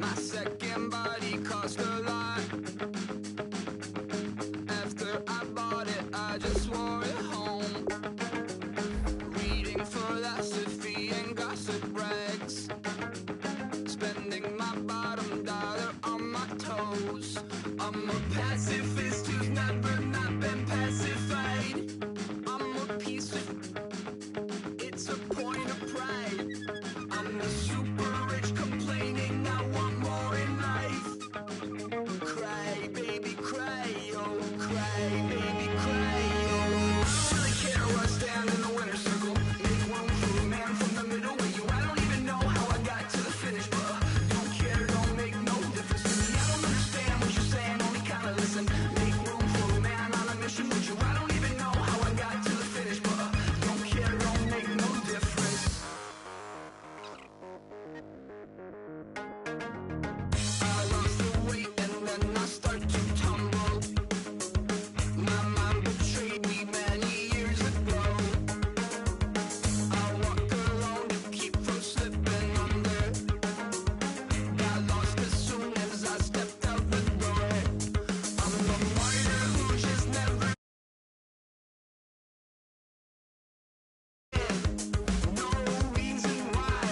My second body cost a lot. After I bought it, I just wore it home. Reading philosophy and gossip rags. Spending my bottom dollar on my toes. I'm a pacifist who's never not been pacified. I'm a piece of... It's a point of pride. I'm the super rich complaining I want more in life. Cry, baby, cry, oh, cry, baby, cry, oh. I don't really care where I stand in the winner's circle. Make room for a man from the middle with you. I don't even know how I got to the finish, but don't care, don't make no difference to me. I don't understand what you're saying, only kinda listen. Make room for a man on a mission with you. I don't even know how I got to the finish, but don't care, don't make no difference. I lost the weight and then I start to tumble. My mind betrayed me many years ago. I walk alone to keep from slipping under. Got lost as soon as I stepped out the door. I'm the martyr who just never no reason why.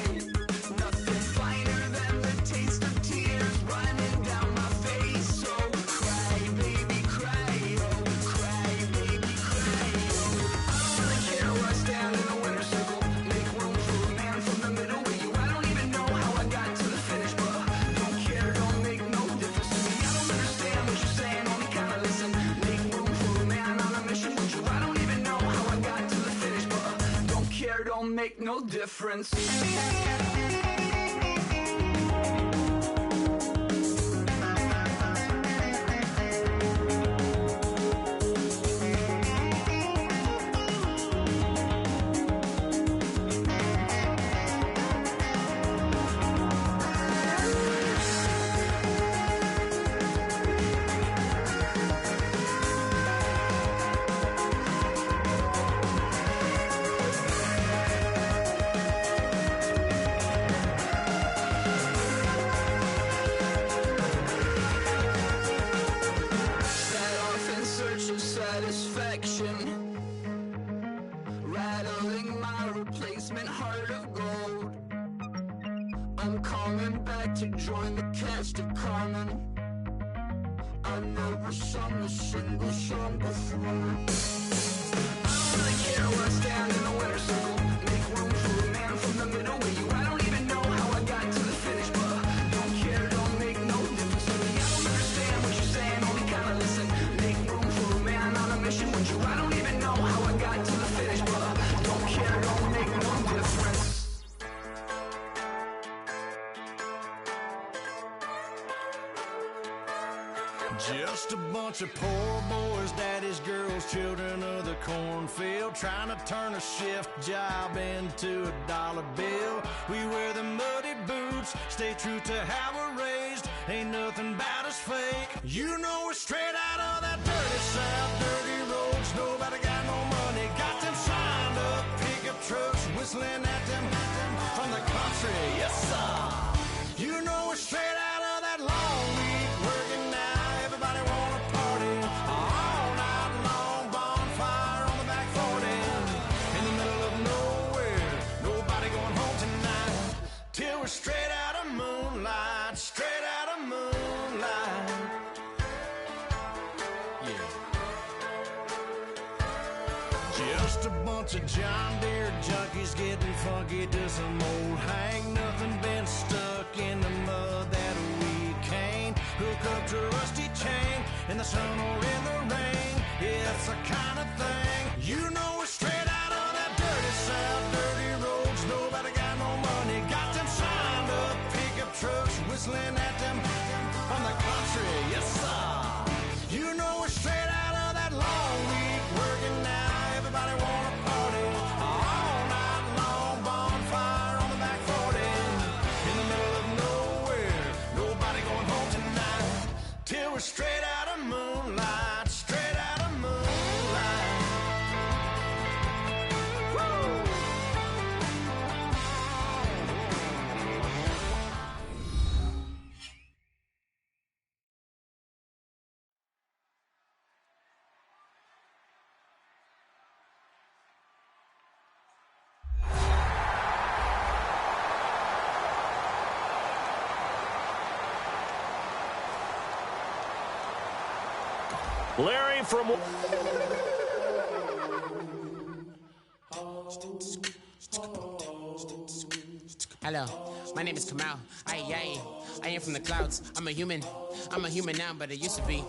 Nothing finer than the taste of tears running down my face. So cry, baby, cry, oh, cry, baby, cry, oh. I don't really care where I stand in the winner's circle. Make room for a man from the middle with you. I don't even know how I got to the finish, but don't care, don't make no difference to me. I don't understand what you're saying, only kinda listen. Make room for a man on a mission with you. I don't even know how I got to the finish, but don't care, don't make no difference. Set off in search of satisfaction, rattling my replacement heart of gold. I'm coming back to join the cast of Carmen. I never sung a single song before. I don't really care where I stand in the winner's circle. Make room for a man from the middle with you. I don't even know how I got to the finish, but don't care, don't make no difference to me. I don't understand what you're saying, only kinda listen. Make room for a man on a mission with you. I don't even know how I got to the finish, but don't care, don't make no difference. Just a bunch of poor boys, daddy's girls, children of the cornfield, trying to turn a shift job into a dollar bill. We wear the muddy boots, stay true to how we're raised. Ain't nothing about us fake. You know we're straight out of that dirty south, dirty roads. Nobody got no money, got them signed up pickup trucks, whistling at them from the country. Yes, sir. You know we're straight out of that long week working now. Everybody wanna party all night long, bonfire on the back 40 in the middle of nowhere. Nobody going home tonight till we're straight out of moonlight, straight out of moonlight. Yeah. Just a bunch of John Deere junkies getting funky to some old hang. Nothing been stuck in the mud that we can't hook up to a rusty chain in the sun or in the rain. It's the kind of thing. You know we're straight out of that dirty south, dirty roads. Nobody got no money, got them signed up pickup trucks, whistling at them from the country. Yes, sir. You know we're straight out of that long week working now. Everybody wanna party all night long, bonfire on the back 40 in the middle of nowhere. Nobody going home tonight till we're straight out of moonlight, straight out of moonlight. Woo! Larry from... Hello, my name is Kamal. I am from the clouds. I'm a human now, but I used to be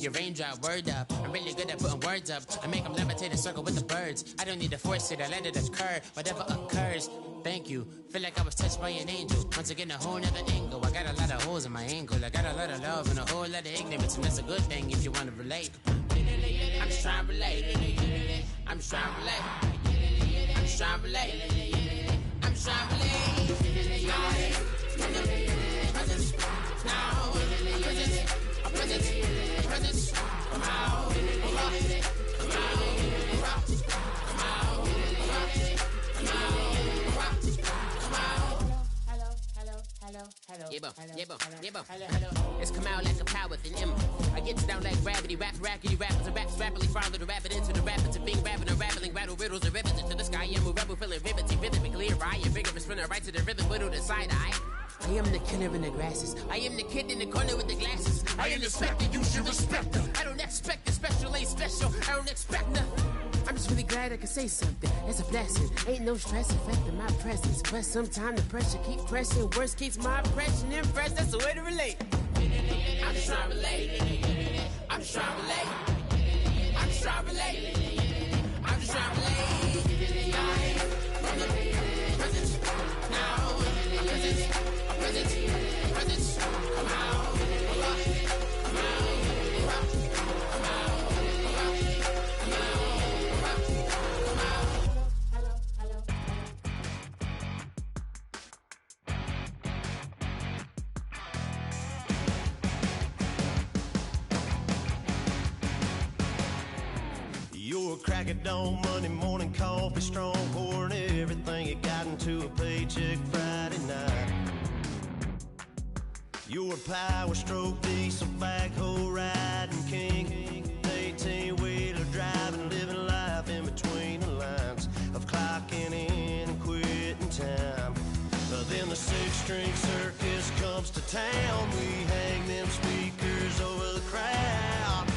a raindrop, word up. I'm really good at putting words up. I make them levitate and circle with the birds. I don't need to force it, I let it occur. Whatever occurs, thank you. Feel like I was touched by an angel. Once again, a whole nother angle. I got a lot of holes in my angle. I got a lot of love and a whole lot of ignorance, and that's a good thing if you want to relate. I'm just trying to relate. I'm just trying to relate. I'm just trying to relate. I'm just trying to relate. It's come out like a power with an M. I get you down like gravity, rap rackety rappers and raps rapidly follow the rabbit into the rapids and being rapping and rattling rattle riddles and rivets into the sky. I'm a rebel feeling riveting, vivid, clear eye, and vigorous spinner right to the rhythm, widow the side eye. I am the killer in the grasses. I am the kid in the corner with the glasses. I am the specter, you should respect her. I don't expect the special, ain't special. I don't expect nothing. I'm just really glad I can say something. It's a blessing. Ain't no stress affecting my presence. But sometimes the pressure keep pressing. Worst keeps my impression impressed. That's the way to relate. I'm just trying to relate. I'm just trying to relate. I'm just trying to relate. I'm just trying to relate. From the present, now, present, come out, come out. You're a crack at dawn, Monday morning coffee strong, pouring everything you got into a paycheck Friday night. You're a power stroke, diesel backhoe riding king, 18-wheeler driving, living life in between the lines of clocking in and quitting time. Then the six-string circus comes to town. We hang them speakers over the crowd.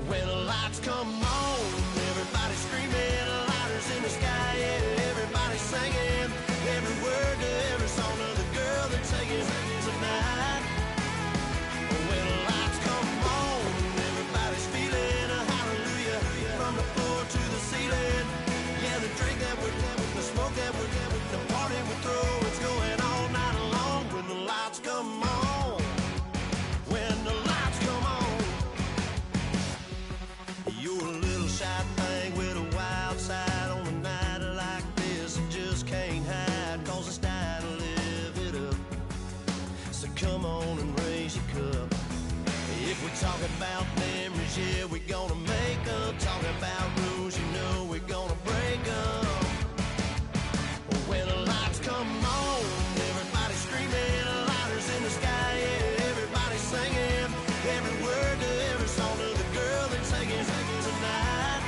When the lights come on, everybody screaming, lighters in the sky, yeah, everybody singing every word to every song of the girl they're taking tonight. When the lights come on, everybody's feeling a hallelujah from the floor to the ceiling. Yeah, the drink that we're having, the smoke that we're having, the party we throw, it's going all night long. When the lights come on, when the lights come on. You're a little shy thing with a wild side on a night like this. You just can't hide, cause it's time to live it up. So come on and raise your cup. If we talk about memories, yeah, we're gonna make them. Talking about rules, you know we're gonna break them. When the lights come on, everybody's screaming, lighters in the sky, yeah, everybody's singing every word to every song of the girl they're taking tonight.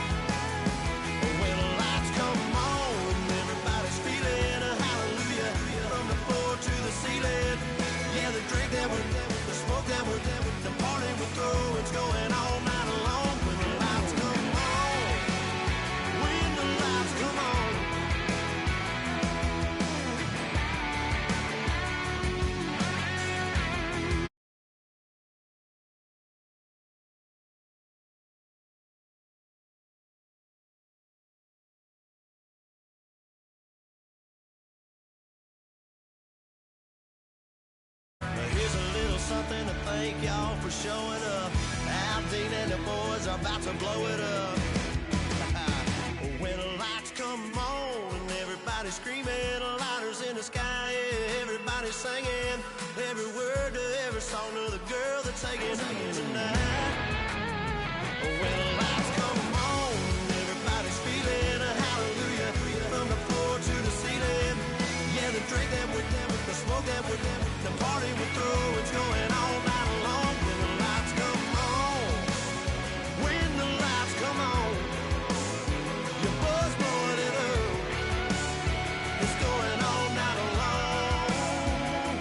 When the lights come on, everybody's feeling a hallelujah from the floor to the ceiling. Yeah, the drink that we're having, the smoke that we're having, the party we throw, it's going all night long. When the lights come on, when the lights come on. Here's a little something to thank y'all for showing up. Al Dean and the boys are about to blow it up. When the lights come on and everybody's screaming, lighters in the sky, yeah, everybody's singing every word to every song of the girl they're taking tonight. When the lights come on, everybody's feeling a hallelujah from the floor to the ceiling. Yeah, the drink that we're having, the smoke that we're having, the party we throw, it's going all night long. When the lights come on, when the lights come on, your buzz blowing it up, it's going all night long.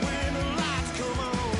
When the lights come on.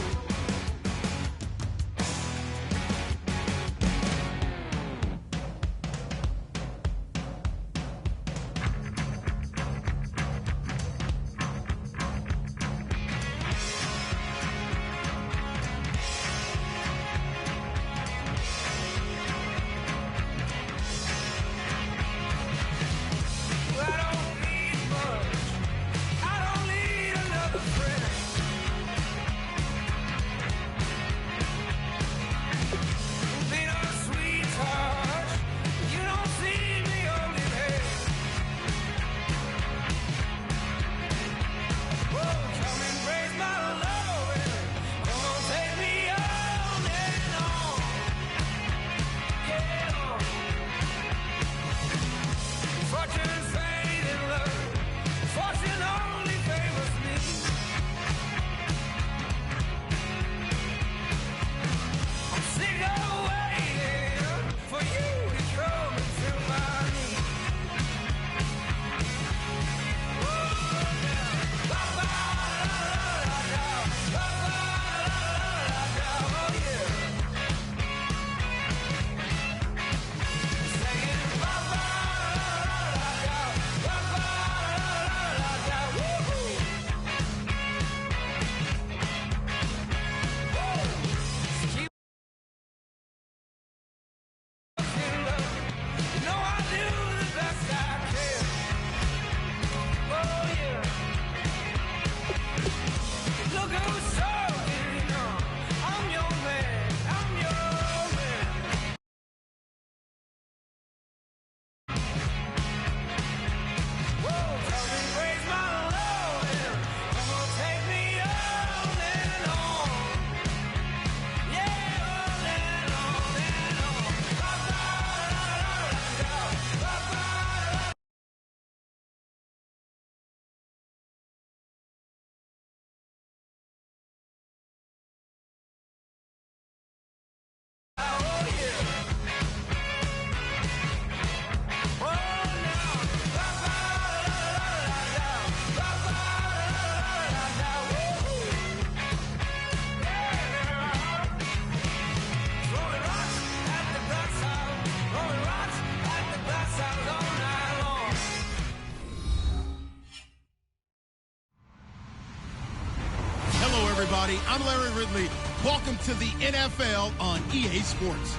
everybody. I'm Larry Ridley. Welcome to the NFL on EA Sports.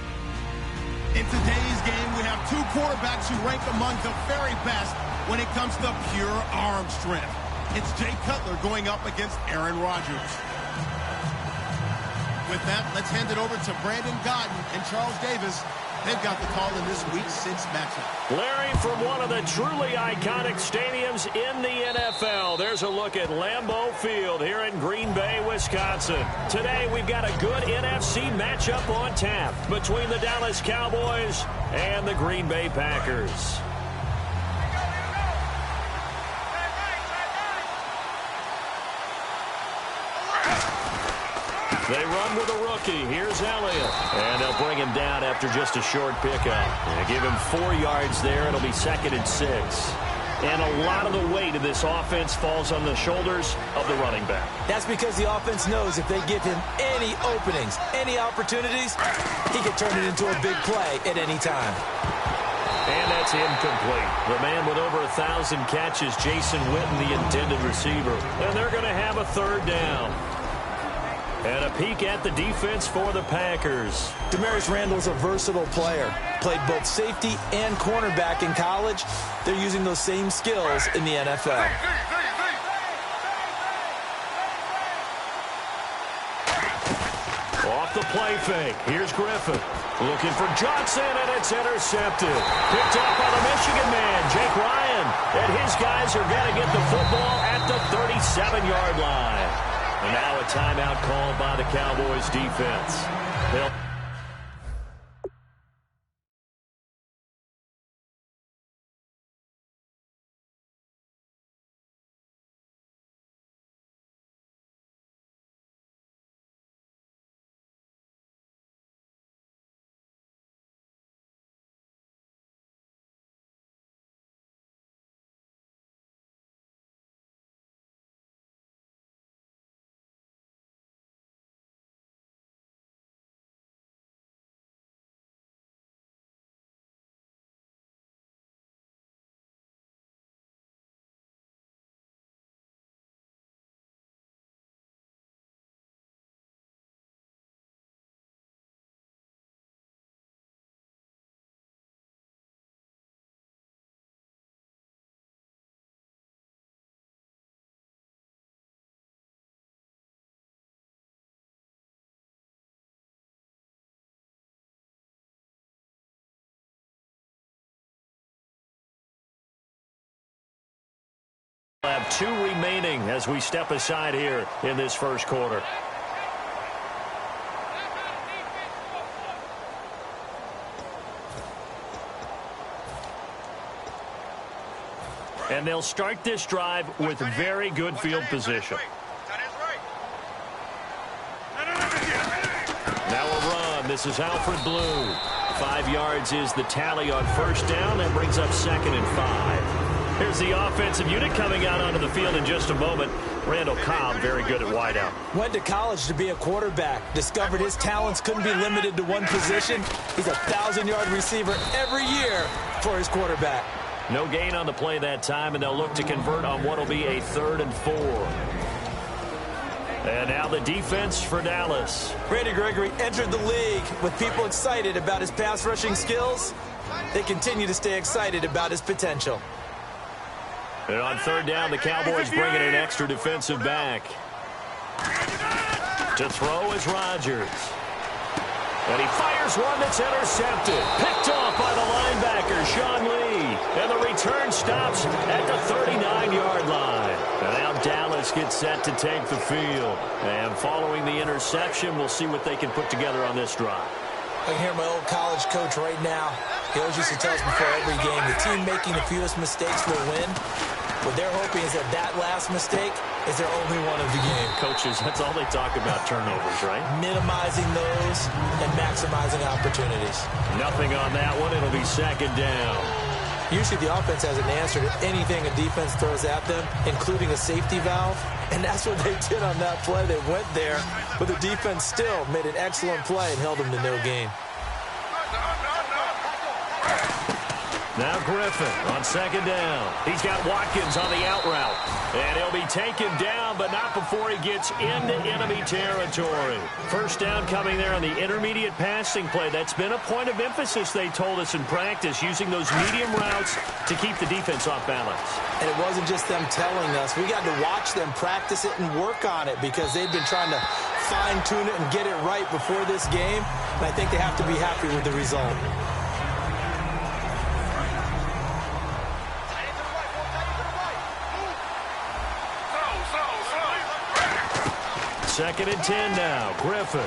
In today's game, we have two quarterbacks who rank among the very best when it comes to pure arm strength. It's Jay Cutler going up against Aaron Rodgers. With that, let's hand it over to Brandon Godden and Charles Davis. They've got the call in this week's 6 matchup. Larry, from one of the truly iconic stadiums in the NFL, there's a look at Lambeau Field here in Green Bay, Wisconsin. Today, we've got a good NFC matchup on tap between the Dallas Cowboys and the Green Bay Packers. They run with a rookie. Here's Elliott. And they'll bring him down after just a short pickup. They give him 4 yards there. It'll be 2nd and 6. And a lot of the weight of this offense falls on the shoulders of the running back. That's because the offense knows if they give him any openings, any opportunities, he can turn it into a big play at any time. And that's incomplete. The man with over 1,000 catches, Jason Witten, the intended receiver. And they're going to have a 3rd down. And a peek at the defense for the Packers. Demarius Randall's a versatile player. Played both safety and cornerback in college. They're using those same skills in the NFL. Off the play fake. Here's Griffin. Looking for Johnson, and it's intercepted. Picked up by the Michigan man, Jake Ryan. And his guys are going to get the football at the 37-yard line. And now a timeout called by the Cowboys defense. They'll We'll have 2 remaining as we step aside here in this first quarter. And they'll start this drive with very good field position. Now a run. This is Alfred Blue. 5 yards is the tally on first down. That brings up 2nd and 5. Here's the offensive unit coming out onto the field in just a moment. Randall Cobb, very good at wideout. Went to college to be a quarterback. Discovered his talents couldn't be limited to one position. He's a 1,000-yard receiver every year for his quarterback. No gain on the play that time, and they'll look to convert on what will be a 3rd and 4. And now the defense for Dallas. Randy Gregory entered the league with people excited about his pass rushing skills. They continue to stay excited about his potential. And on 3rd down, the Cowboys bring in an extra defensive back. To throw is Rodgers. And he fires one that's intercepted. Picked off by the linebacker, Sean Lee. And the return stops at the 39-yard line. And now Dallas gets set to take the field. And following the interception, we'll see what they can put together on this drive. I can hear my old college coach right now. He always used to tell us before every game, the team making the fewest mistakes will win. What they're hoping is that last mistake is their only one of the game. Coaches, that's all they talk about, turnovers, right? Minimizing those and maximizing opportunities. Nothing on that one. It'll be 2nd down. Usually the offense has an answer to anything a defense throws at them, including a safety valve. And that's what they did on that play. They went there, but the defense still made an excellent play and held them to no gain. Now Griffin on 2nd down. He's got Watkins on the out route. And he'll be taken down, but not before he gets into enemy territory. First down coming there on the intermediate passing play. That's been a point of emphasis, they told us in practice, using those medium routes to keep the defense off balance. And it wasn't just them telling us. We got to watch them practice it and work on it because they've been trying to fine-tune it and get it right before this game. And I think they have to be happy with the result. 2nd and 10 now. Griffin.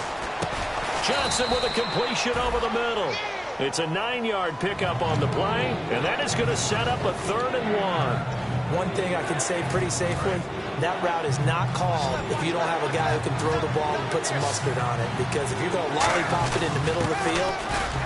Johnson with a completion over the middle. It's a 9-yard pickup on the play, and that is going to set up a 3rd and 1. One thing I can say pretty safely, that route is not called if you don't have a guy who can throw the ball and put some mustard on it. Because if you're going to lollipop it in the middle of the field,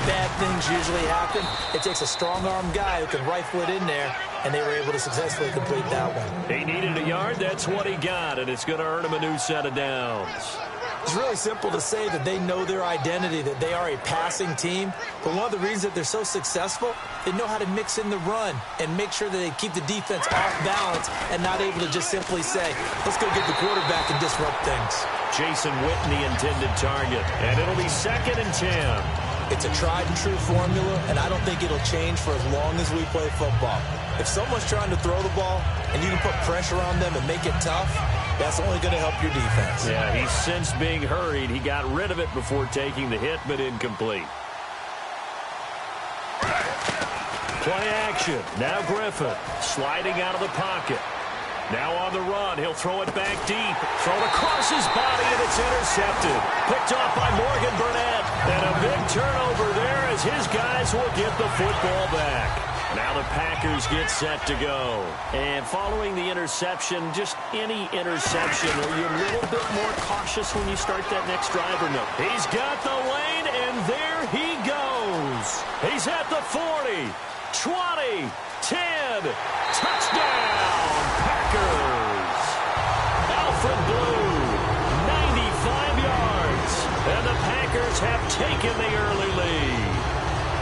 bad things usually happen. It takes a strong-arm guy who can rifle it in there, and they were able to successfully complete that one. He needed a yard. That's what he got, and it's going to earn him a new set of downs. It's really simple to say that they know their identity, that they are a passing team. But one of the reasons that they're so successful, they know how to mix in the run and make sure that they keep the defense off balance and not able to just simply say, let's go get the quarterback and disrupt things. Jason Witten, the intended target, and it'll be 2nd and 10. It's a tried-and-true formula, and I don't think it'll change for as long as we play football. If someone's trying to throw the ball and you can put pressure on them and make it tough, that's only going to help your defense. Yeah, he's since being hurried. He got rid of it before taking the hit, but incomplete. Play action. Now Griffin sliding out of the pocket. Now on the run. He'll throw it back deep. Thrown across his body, and it's intercepted. Picked off by Morgan Burnett. And a big turnover there as his guys will get the football back. Now the Packers get set to go. And following the interception, just any interception, are you a little bit more cautious when you start that next drive or no? He's got the lane, and there he goes. He's at the 40, 20, 10, touchdown, Packers. Alfred Blue, 95 yards, and the Packers have taken the early lead.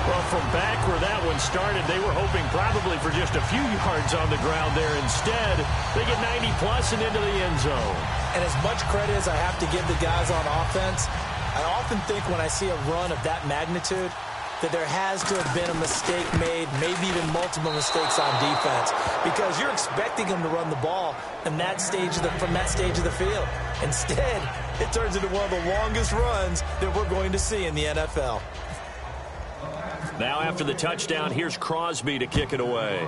Well, from back where that one started, they were hoping probably for just a few yards on the ground there. Instead, they get 90-plus and into the end zone. And as much credit as I have to give the guys on offense, I often think when I see a run of that magnitude that there has to have been a mistake made, maybe even multiple mistakes on defense, because you're expecting them to run the ball from that stage of the field. Instead, it turns into one of the longest runs that we're going to see in the NFL. Now after the touchdown, here's Crosby to kick it away.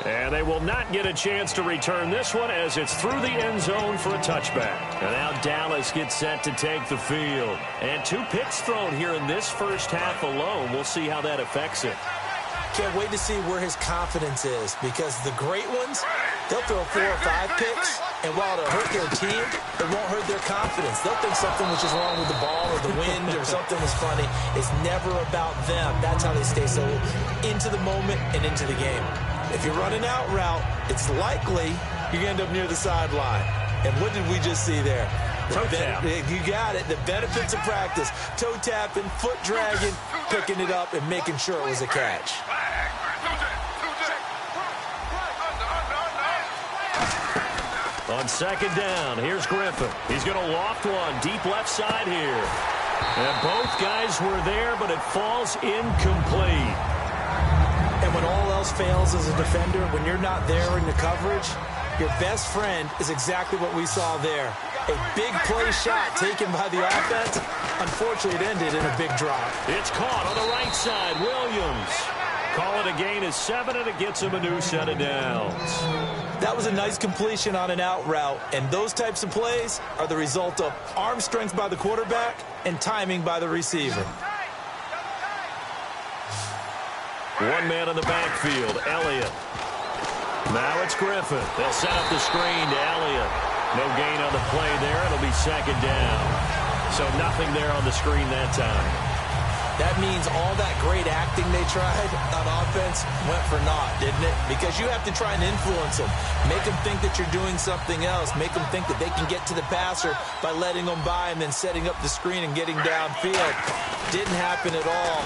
And they will not get a chance to return this one as it's through the end zone for a touchback. And now Dallas gets set to take the field. And 2 picks thrown here in this first half alone. We'll see how that affects it. Can't wait to see where his confidence is, because the great ones, they'll throw 4 or 5 picks, and while it'll hurt their team, it won't hurt their confidence. They'll think something was just wrong with the ball or the wind or something was funny. It's never about them. That's how they stay so into the moment and into the game. If you run an out route, it's likely you end up near the sideline. And what did we just see there? Toe tap. You got it. The benefits of practice. Toe tapping, foot dragging, picking it up, and making sure it was a catch. On second down, here's Griffin. He's going to loft one deep left side here. And both guys were there, but it falls incomplete. And when all else fails as a defender, when you're not there in the coverage, your best friend is exactly what we saw there. A big play shot taken by the offense. Unfortunately, it ended in a big drop. It's caught on the right side. Williams. Call it a gain of 7, and it gets him a new set of downs. That was a nice completion on an out route, and those types of plays are the result of arm strength by the quarterback and timing by the receiver. One man in the backfield, Elliott. Now it's Griffin. They'll set up the screen to Elliott. No gain on the play there. It'll be second down. So nothing there on the screen that time. That means all that great acting they tried on offense went for naught, didn't it? Because you have to try and influence them. Make them think that you're doing something else. Make them think that they can get to the passer by letting them by and then setting up the screen and getting downfield. Didn't happen at all.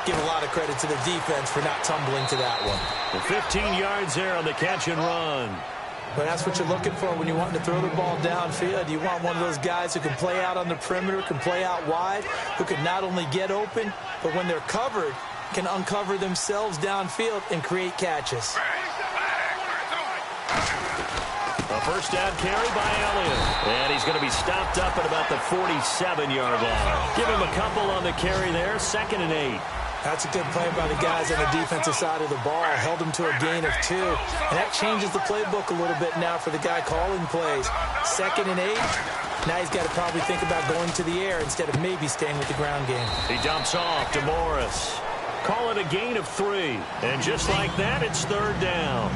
Give a lot of credit to the defense for not tumbling to that one. The 15 yards there on the catch and run. But that's what you're looking for when you want to throw the ball downfield. You want one of those guys who can play out on the perimeter, can play out wide, who can not only get open, but when they're covered, can uncover themselves downfield and create catches. A first down carry by Elliott. And he's going to be stopped up at about the 47-yard line. Give him a couple on the carry there. 2nd and 8. That's a good play by the guys on the defensive side of the ball. Held him to a gain of 2. And that changes the playbook a little bit now for the guy calling plays. 2nd and 8. Now he's got to probably think about going to the air instead of maybe staying with the ground game. He dumps off to Morris. Call it a gain of 3. And just like that, it's 3rd down.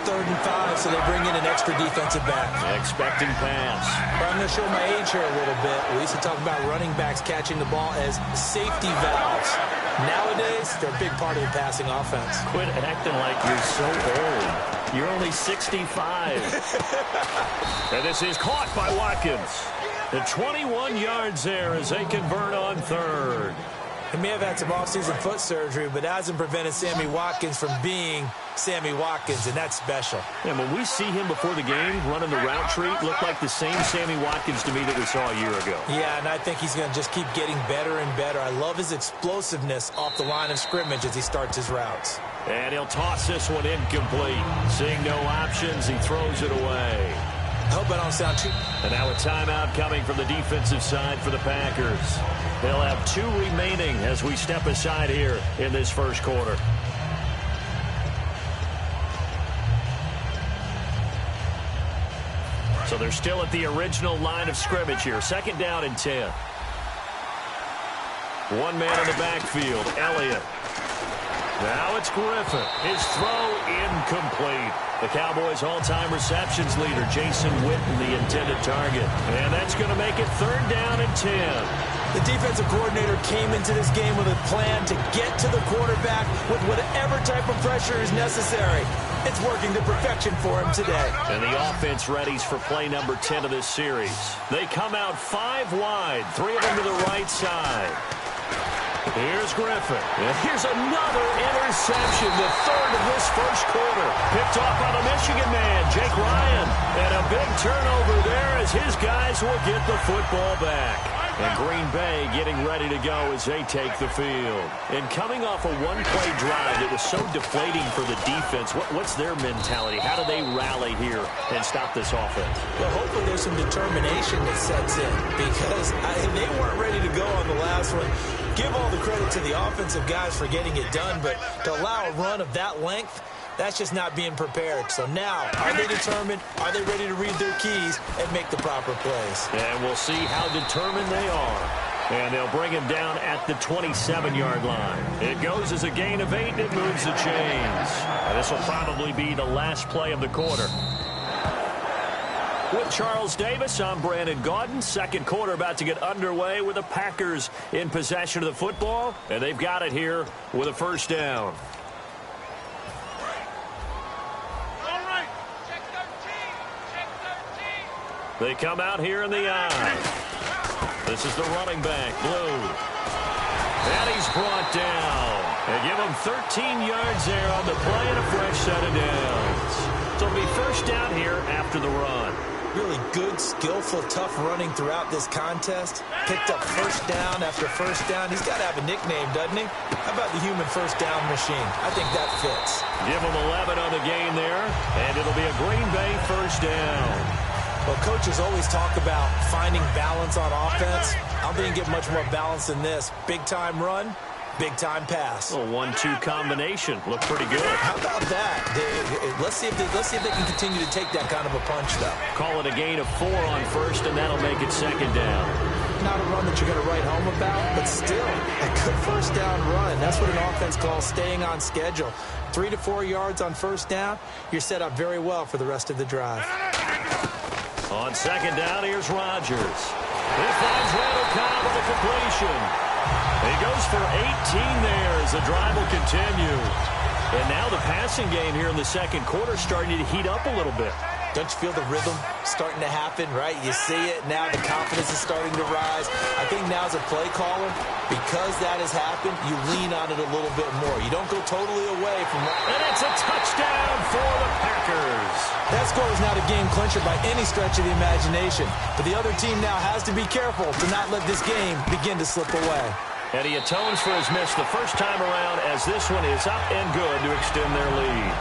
3rd and 5, so they bring in an extra defensive back. Expecting pass. Well, I'm going to show my age here a little bit. We used to talk about running backs catching the ball as safety valves. Nowadays, they're a big part of the passing offense. Quit acting like you're so old. You're only 65. And this is caught by Watkins. The 21 yards there as they convert on 3rd. He may have had some offseason foot surgery, but that hasn't prevented Sammy Watkins from being Sammy Watkins, and that's special. And when we see him before the game running the route tree, it looked like the same Sammy Watkins to me that we saw a year ago. Yeah, and I think he's going to just keep getting better and better. I love his explosiveness off the line of scrimmage as he starts his routes. And he'll toss this one incomplete. Seeing no options, he throws it away. I hope I don't sound too... And now a timeout coming from the defensive side for the Packers. They'll have 2 remaining as we step aside here in this first quarter. So they're still at the original line of scrimmage here. 2nd down and 10. One man in the backfield, Elliott. Now it's Griffin. His throw incomplete. The Cowboys' all-time receptions leader, Jason Witten, the intended target. And that's going to make it 3rd down and 10. The defensive coordinator came into this game with a plan to get to the quarterback with whatever type of pressure is necessary. It's working to perfection for him today. And the offense readies for play number 10 of this series. They come out 5 wide, 3 of them to the right side. Here's Griffin. And here's another interception, the 3rd of this first quarter. Picked off by the Michigan man, Jake Ryan. And a big turnover there as his guys will get the football back. And Green Bay getting ready to go as they take the field. And coming off a one-play drive that was so deflating for the defense, what's their mentality? How do they rally here and stop this offense? Well, hopefully there's some determination that sets in because they weren't ready to go on the last one. Give all the credit to the offensive guys for getting it done, but to allow a run of that length, That's just not being prepared. So now, are they determined? Are they ready to read their keys and make the proper plays? And we'll see how determined they are. And they'll bring him down at the 27-yard line. It goes as a gain of 8, and it moves the chains. And this will probably be the last play of the quarter. With Charles Davis, I'm Brandon Gaudin. Second quarter about to get underway with the Packers in possession of the football. And they've got it here with a first down. All right. Check 13. They come out here in the eye. This is the running back, Blue. And he's brought down. They give him 13 yards there on the play and a fresh set of downs. So it'll be first down here after the run. Really good, skillful, tough running throughout this contest. Picked up first down after first down. He's got to have a nickname, doesn't he? How about the human first down machine? I think that fits. Give him 11 on the game there, and it'll be a Green Bay first down. Well, coaches always talk about finding balance on offense. I don't think you get much more balance than this. Big-time run, big-time pass. A 1-2 combination. Looked pretty good. How about that? Let's see if they can continue to take that kind of a punch, though. Call it a gain of 4 on first, and that'll make it second down. Not a run that you're going to write home about, but still a good first down run. That's what an offense calls staying on schedule. 3 to 4 yards on first down, you're set up very well for the rest of the drive. On second down, here's Rodgers. He finds Randall Cobb with a completion. He goes for 18 there as the drive will continue. And now the passing game here in the second quarter starting to heat up a little bit. Don't you feel the rhythm starting to happen, right? You see it now. The confidence is starting to rise. I think now as a play caller, because that has happened, you lean on it a little bit more. You don't go totally away from that. And it's a touchdown for the Packers. That score is not a game clincher by any stretch of the imagination. But the other team now has to be careful to not let this game begin to slip away. And he atones for his miss the first time around as this one is up and good to extend their lead.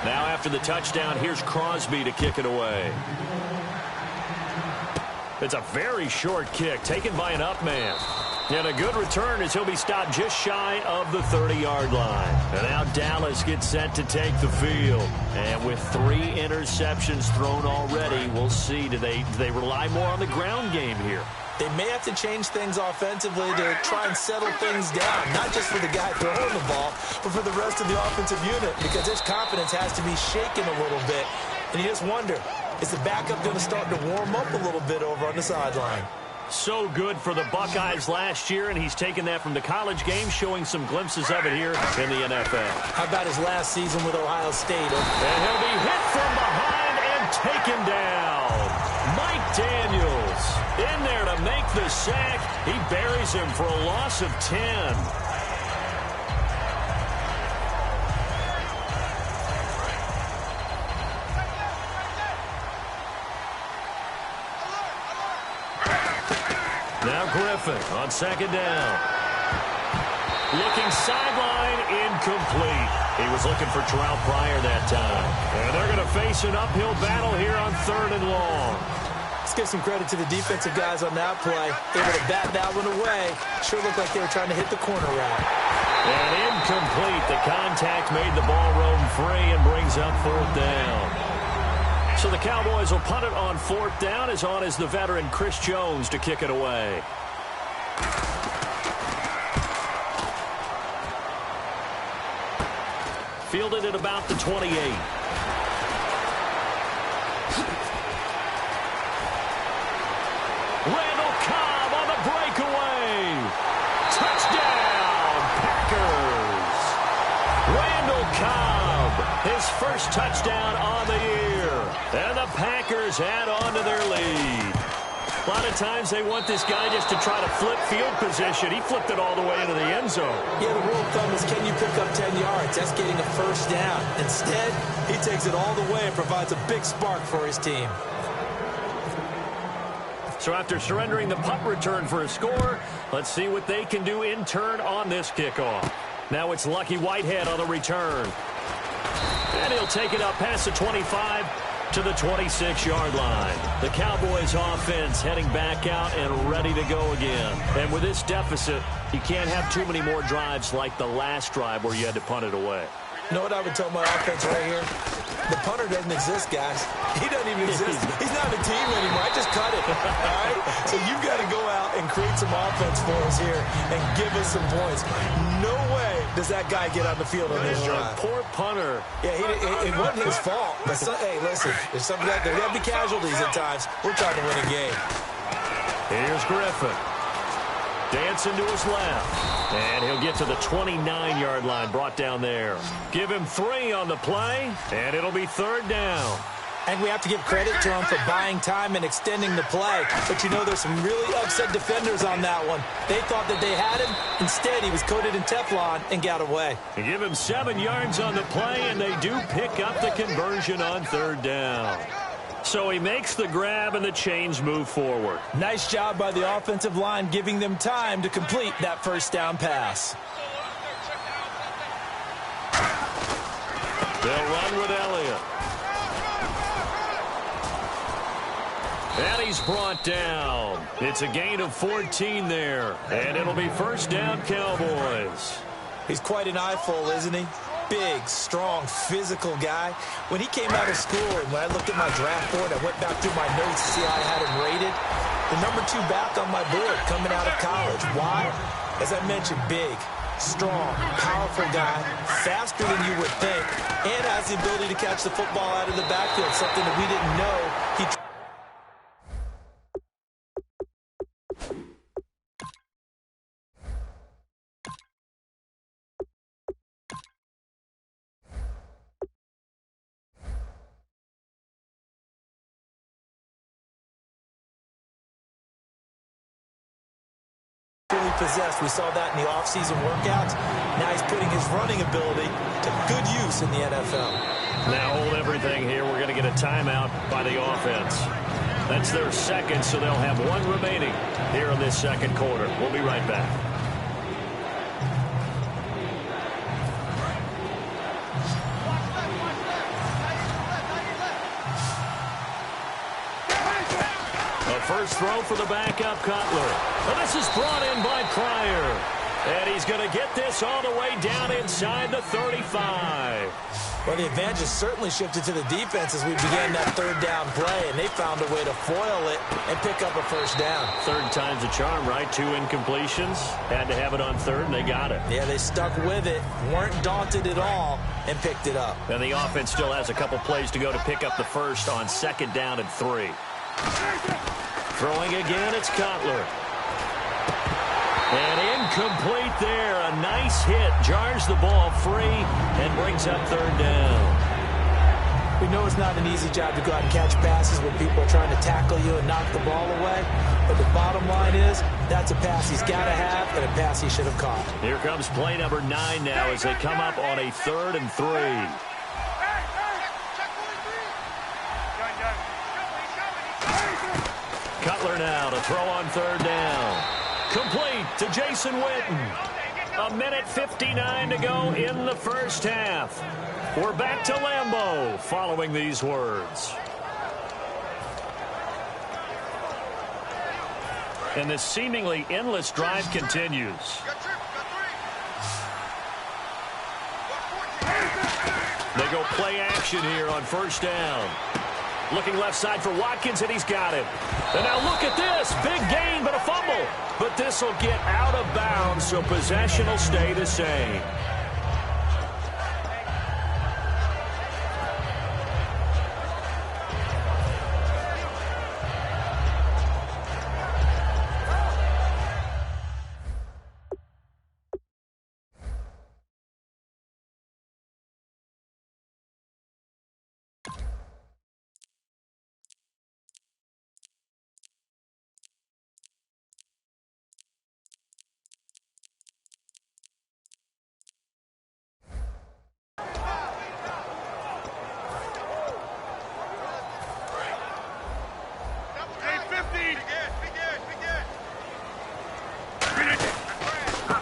Now after the touchdown, here's Crosby to kick it away. It's a very short kick taken by an up man. And a good return as he'll be stopped just shy of the 30-yard line. And now Dallas gets set to take the field. And with 3 interceptions thrown already, we'll see. Do they rely more on the ground game here? They may have to change things offensively to try and settle things down, not just for the guy throwing the ball, but for the rest of the offensive unit, because his confidence has to be shaken a little bit. And you just wonder, is the backup going to start to warm up a little bit over on the sideline? So good for the Buckeyes last year, and he's taken that from the college game, showing some glimpses of it here in the NFL. How about his last season with Ohio State? And he'll be hit from behind and taken down. Mike Daniels in there to make the sack. He buries him for a loss of 10. Now Griffin on second down. Looking sideline, incomplete. He was looking for Terrell Pryor that time. And they're going to face an uphill battle here on 3rd and long. Let's give some credit to the defensive guys on that play. Able to bat that one away. Sure looked like they were trying to hit the corner route. And incomplete. The contact made the ball roam free and brings up 4th down. So the Cowboys will punt it on 4th down. As on is the veteran Chris Jones to kick it away. Fielded at about the 28. Randall Cobb on the breakaway. Touchdown, Packers. Randall Cobb, his first touchdown on the year. And the Packers add on to their lead. A lot of times they want this guy just to try to flip field position. He flipped it all the way into the end zone. Yeah, the rule of thumb is, can you pick up 10 yards? That's getting a first down. Instead, he takes it all the way and provides a big spark for his team. So after surrendering the punt return for a score, let's see what they can do in turn on this kickoff. Now it's Lucky Whitehead on the return. And he'll take it up past the 25 to the 26-yard line. The Cowboys offense heading back out and ready to go again. And with this deficit, you can't have too many more drives like the last drive where you had to punt it away. You know what I would tell my offense right here? The punter doesn't exist, guys. He doesn't even exist. He's not a team anymore. I just cut it. All right? So you've got to go out and create some offense for us here and give us some points. No way does that guy get on the field on this drive. Poor punter. Yeah, it wasn't his fault. But hey, listen, there's something out there. There'll be casualties at times. We're trying to win a game. Here's Griffin. Dancing to his left. And he'll get to the 29-yard line, brought down there. Give him 3 on the play, and it'll be 3rd down. And we have to give credit to him for buying time and extending the play. But you know, there's some really upset defenders on that one. They thought that they had him. Instead, he was coated in Teflon and got away. They give him 7 yards on the play, and they do pick up the conversion on 3rd down. So he makes the grab, and the chains move forward. Nice job by the offensive line, giving them time to complete that 1st down pass. They'll run with Elliott. And he's brought down. It's a gain of 14 there. And it'll be 1st down, Cowboys. He's quite an eyeful, isn't he? Big, strong, physical guy. When he came out of school and when I looked at my draft board, I went back through my notes to see how I had him rated. The number 2 back on my board coming out of college. Why? As I mentioned, big, strong, powerful guy, faster than you would think, and has the ability to catch the football out of the backfield, something that we didn't know he possessed. We saw that in the offseason workouts. Now he's putting his running ability to good use in the NFL. Now hold everything here. We're going to get a timeout by the offense. That's their 2nd, so they'll have 1 remaining here in this 2nd quarter. We'll be right back. First throw for the backup, Cutler. And this is brought in by Pryor. And he's going to get this all the way down inside the 35. Well, the advantage has certainly shifted to the defense as we began that 3rd down play, and they found a way to foil it and pick up a 1st down. 3rd time's a charm, right? 2 incompletions. Had to have it on 3rd, and they got it. Yeah, they stuck with it, weren't daunted at all, and picked it up. And the offense still has a couple plays to go to pick up the 1st on 2nd down and 3. Throwing again, it's Cutler. And incomplete there. A nice hit. Jars the ball free and brings up 3rd down. We know it's not an easy job to go out and catch passes when people are trying to tackle you and knock the ball away. But the bottom line is, that's a pass he's got to have and a pass he should have caught. Here comes play number 9 now as they come up on a 3rd and 3. Cutler now to throw on 3rd down. Complete to Jason Witten. 1:59 to go in the 1st half. We're back to Lambeau following these words. And this seemingly endless drive continues. They go play action here on 1st down. Looking left side for Watkins, and he's got him. And now look at this. Big gain, but a fumble. But this will get out of bounds, so possession will stay the same.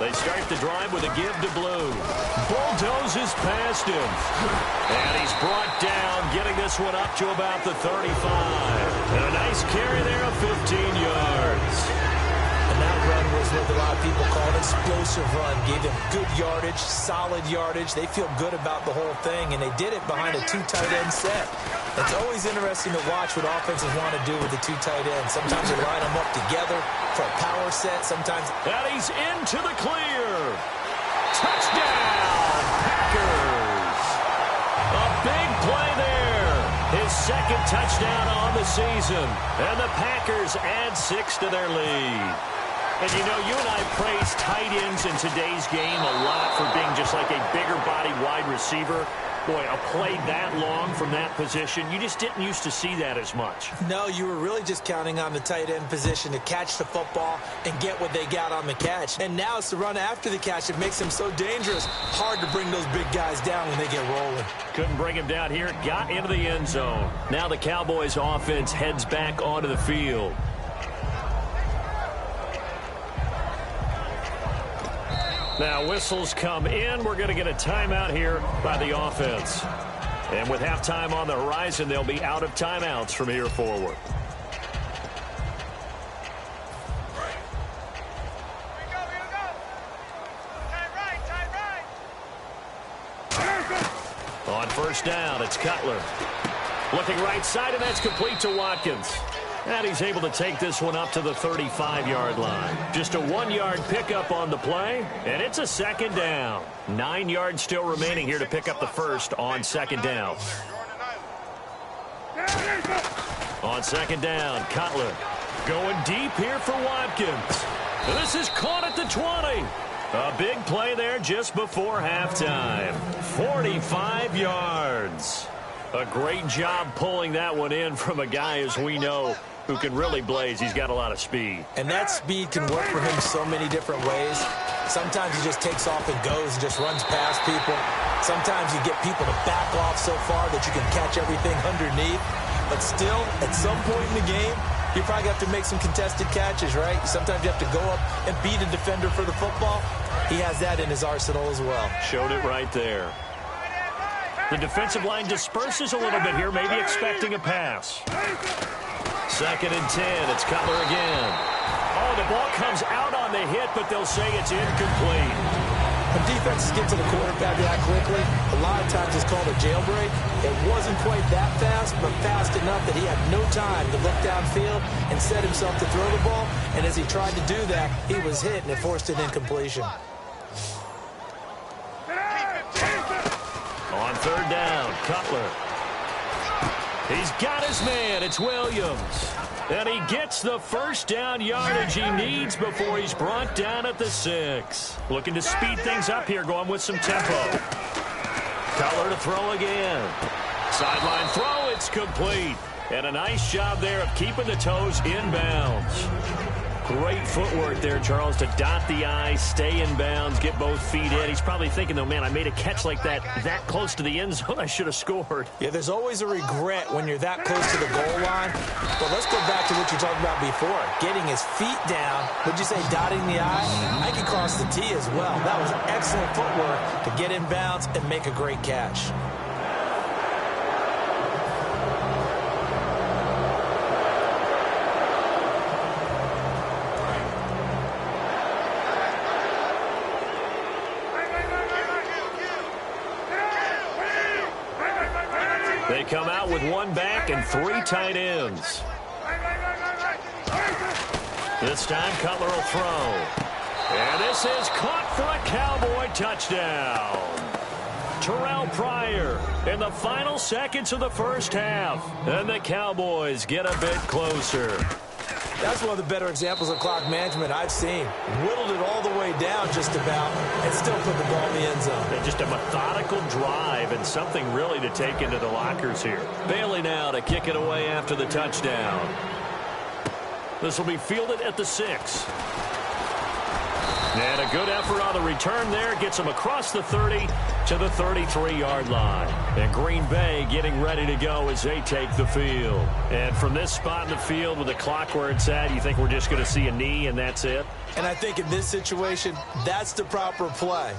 They start the drive with a give to Blue. Bulldozes past him. And he's brought down, getting this one up to about the 35. And a nice carry there of 15 yards. And that run was what a lot of people call an explosive run. Gave them good yardage, solid yardage. They feel good about the whole thing, and they did it behind a 2 tight end set. It's always interesting to watch what offenses want to do with the 2 tight ends. Sometimes they line them up together for a power set. Sometimes... And he's into the clear. Touchdown, Packers. A big play there. His second touchdown on the season. And the Packers add 6 to their lead. And, you know, you and I praise tight ends in today's game a lot for being just like a bigger-bodied wide receiver. Boy, a play that long from that position, you just didn't used to see that as much. No, you were really just counting on the tight end position to catch the football and get what they got on the catch. And now it's the run after the catch that makes him so dangerous. Hard to bring those big guys down when they get rolling. Couldn't bring him down here. Got into the end zone. Now the Cowboys offense heads back onto the field. Now whistles come in. We're going to get a timeout here by the offense. And with halftime on the horizon, they'll be out of timeouts from here forward. On first down, it's Cutler. Looking right side, and that's complete to Watkins. And he's able to take this one up to the 35-yard line. Just a 1-yard pickup on the play, and it's a second down. 9 yards still remaining here to pick up the first on second down. On second down, Cutler going deep here for Watkins. And this is caught at the 20. A big play there just before halftime. 45 yards. A great job pulling that one in from a guy, as we know, who can really blaze. He's got a lot of speed. And that speed can work for him so many different ways. Sometimes he just takes off and goes and just runs past people. Sometimes you get people to back off so far that you can catch everything underneath. But still, at some point in the game, you probably have to make some contested catches, right? Sometimes you have to go up and beat a defender for the football. He has that in his arsenal as well. Showed it right there. The defensive line disperses a little bit here, maybe expecting a pass. Second and 10, it's Cutler again. Oh, the ball comes out on the hit, but they'll say it's incomplete. When defenses get to the quarterback that quickly, a lot of times it's called a jailbreak. It wasn't quite that fast, but fast enough that he had no time to look downfield and set himself to throw the ball. And as he tried to do that, he was hit, and it forced an incompletion. On third down, Cutler. He's got his man. It's Williams. And he gets the first down yardage he needs before he's brought down at the 6. Looking to speed things up here, going with some tempo. Cutler to throw again. Sideline throw, it's complete. And a nice job there of keeping the toes inbounds. Great footwork there, Charles, to dot the I, stay in bounds, get both feet in. He's probably thinking, though, man, I made a catch like that close to the end zone. I should have scored. Yeah, there's always a regret when you're that close to the goal line. But let's go back to what you talked about before. Getting his feet down. Would you say dotting the I? I can cross the T as well. That was excellent footwork to get in bounds and make a great catch. They come out with one back and 3 tight ends. This time Cutler will throw. And this is caught for a Cowboy touchdown. Terrell Pryor in the final seconds of the first half. And the Cowboys get a bit closer. That's one of the better examples of clock management I've seen. Whittled it all the way down just about and still put the ball in the end zone. And just a methodical drive and something really to take into the lockers here. Bailey now to kick it away after the touchdown. This will be fielded at the 6. And a good effort on the return there. Gets them across the 30 to the 33-yard line. And Green Bay getting ready to go as they take the field. And from this spot in the field with the clock where it's at, you think we're just going to see a knee and that's it? And I think in this situation, that's the proper play.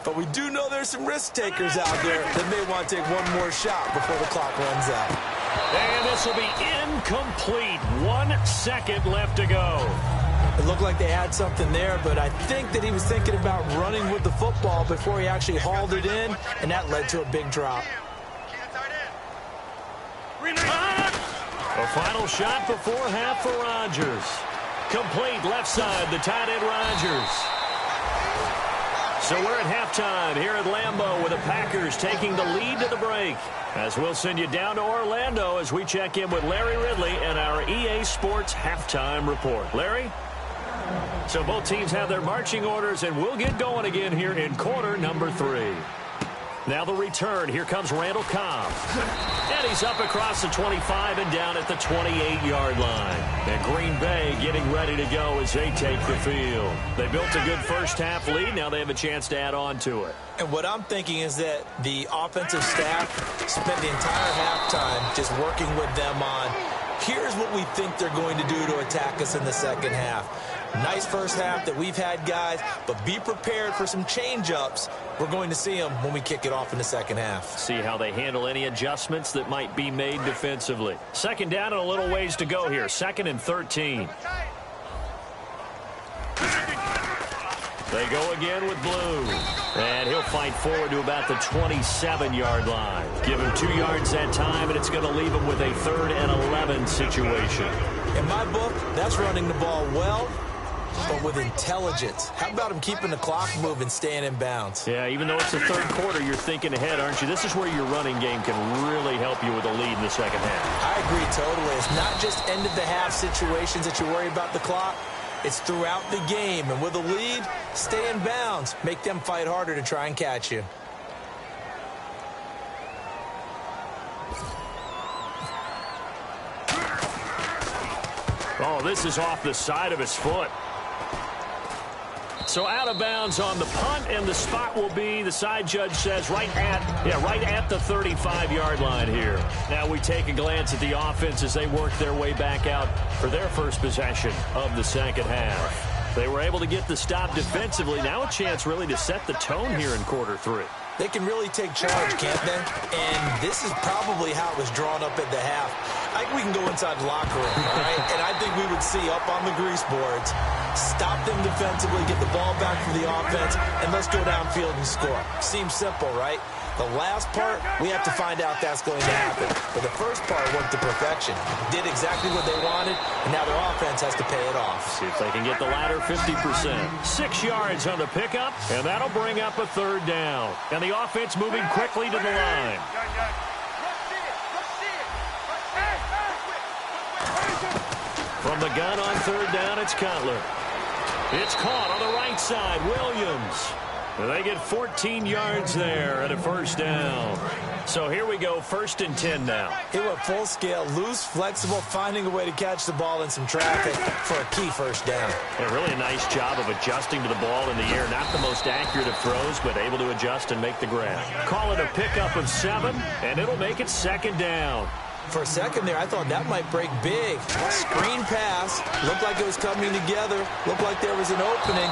But we do know there's some risk takers out there that may want to take one more shot before the clock runs out. And this will be incomplete. 1 second left to go. It looked like they had something there, but I think that he was thinking about running with the football before he actually hauled it in, and that led to a big drop. A final shot before half for Rodgers. Complete left side, the tight end Rodgers. So we're at halftime here at Lambeau with the Packers taking the lead to the break. As we'll send you down to Orlando as we check in with Larry Ridley and our EA Sports halftime report. Larry? So both teams have their marching orders, and we'll get going again here in quarter number 3. Now the return. Here comes Randall Cobb. And he's up across the 25 and down at the 28-yard line. And Green Bay getting ready to go as they take the field. They built a good first-half lead. Now they have a chance to add on to it. And what I'm thinking is that the offensive staff spent the entire halftime just working with them on, here's what we think they're going to do to attack us in the second half. Nice first half that we've had, guys, but be prepared for some change-ups. We're going to see them when we kick it off in the second half. See how they handle any adjustments that might be made defensively. Second down and a little ways to go here. 2nd and 13. They go again with Blue. And he'll fight forward to about the 27-yard line. Give him 2 yards that time, and it's going to leave him with a 3rd and 11 situation. In my book, that's running the ball well, but with intelligence. How about him keeping the clock moving, staying in bounds? Yeah, even though it's the third quarter, you're thinking ahead, aren't you? This is where your running game can really help you with a lead in the second half. I agree totally. It's not just end-of-the-half situations that you worry about the clock. It's throughout the game. And with a lead, stay in bounds. Make them fight harder to try and catch you. Oh, this is off the side of his foot. So out of bounds on the punt, and the spot will be, the side judge says, right at the 35-yard line here. Now we take a glance at the offense as they work their way back out for their first possession of the second half. They were able to get the stop defensively. Now a chance really to set the tone here in quarter 3. They can really take charge, can't they? And this is probably how it was drawn up at the half. I think we can go inside the locker room, all right? And I think we would see up on the grease boards, stop them defensively, get the ball back for the offense, and let's go downfield and score. Seems simple, right? The last part, we have to find out that's going to happen. But the first part worked to perfection. Did exactly what they wanted, and now their offense has to pay it off. See if they can get the latter 50%. 6 yards on the pickup, and that'll bring up a 3rd down. And the offense moving quickly to the line. From the gun on 3rd down, it's Cutler. It's caught on the right side, Williams. And they get 14 yards there at a 1st down. So here we go, 1st and 10 now. He went full scale, loose, flexible, finding a way to catch the ball in some traffic for a key 1st down. And really a nice job of adjusting to the ball in the air. Not the most accurate of throws, but able to adjust and make the grab. Call it a pickup of 7, and it'll make it 2nd down. For a second there, I thought that might break big. Screen pass, looked like it was coming together, looked like there was an opening.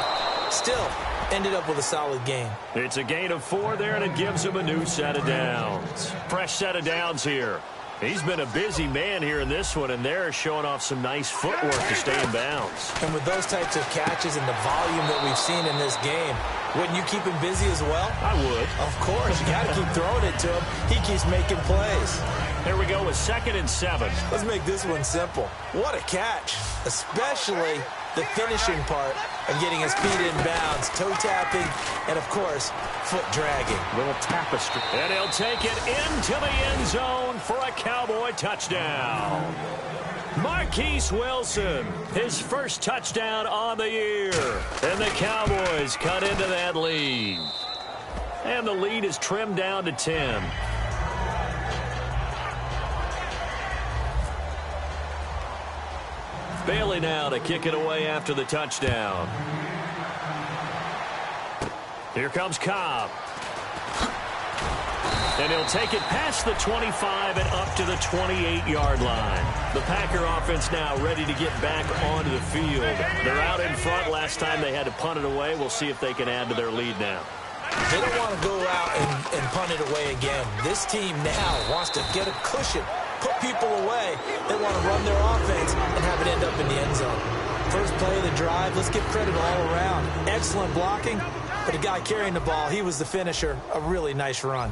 Still, ended up with a solid gain. It's a gain of 4 there, and it gives him a new set of downs. Fresh set of downs here. He's been a busy man here in this one, and they're showing off some nice footwork to stay in bounds. And with those types of catches and the volume that we've seen in this game, wouldn't you keep him busy as well? I would. Of course. You got to keep throwing it to him. He keeps making plays. Here we go with 2nd and 7. Let's make this one simple. What a catch, especially the finishing part of getting his feet in bounds, toe tapping, and, of course, foot dragging. Little tapestry. And he'll take it into the end zone for a Cowboy touchdown. Marquise Wilson, his first touchdown on the year. And the Cowboys cut into that lead. And the lead is trimmed down to 10. Bailey now to kick it away after the touchdown. Here comes Cobb. And he'll take it past the 25 and up to the 28-yard line. The Packer offense now ready to get back onto the field. They're out in front. Last time they had to punt it away. We'll see if they can add to their lead now. They don't want to go out and punt it away again. This team now wants to get a cushion, put people away. They want to run their offense and have it end up in the end zone. First play of the drive, let's give credit all around. Excellent blocking, but the guy carrying the ball, he was the finisher. A really nice run.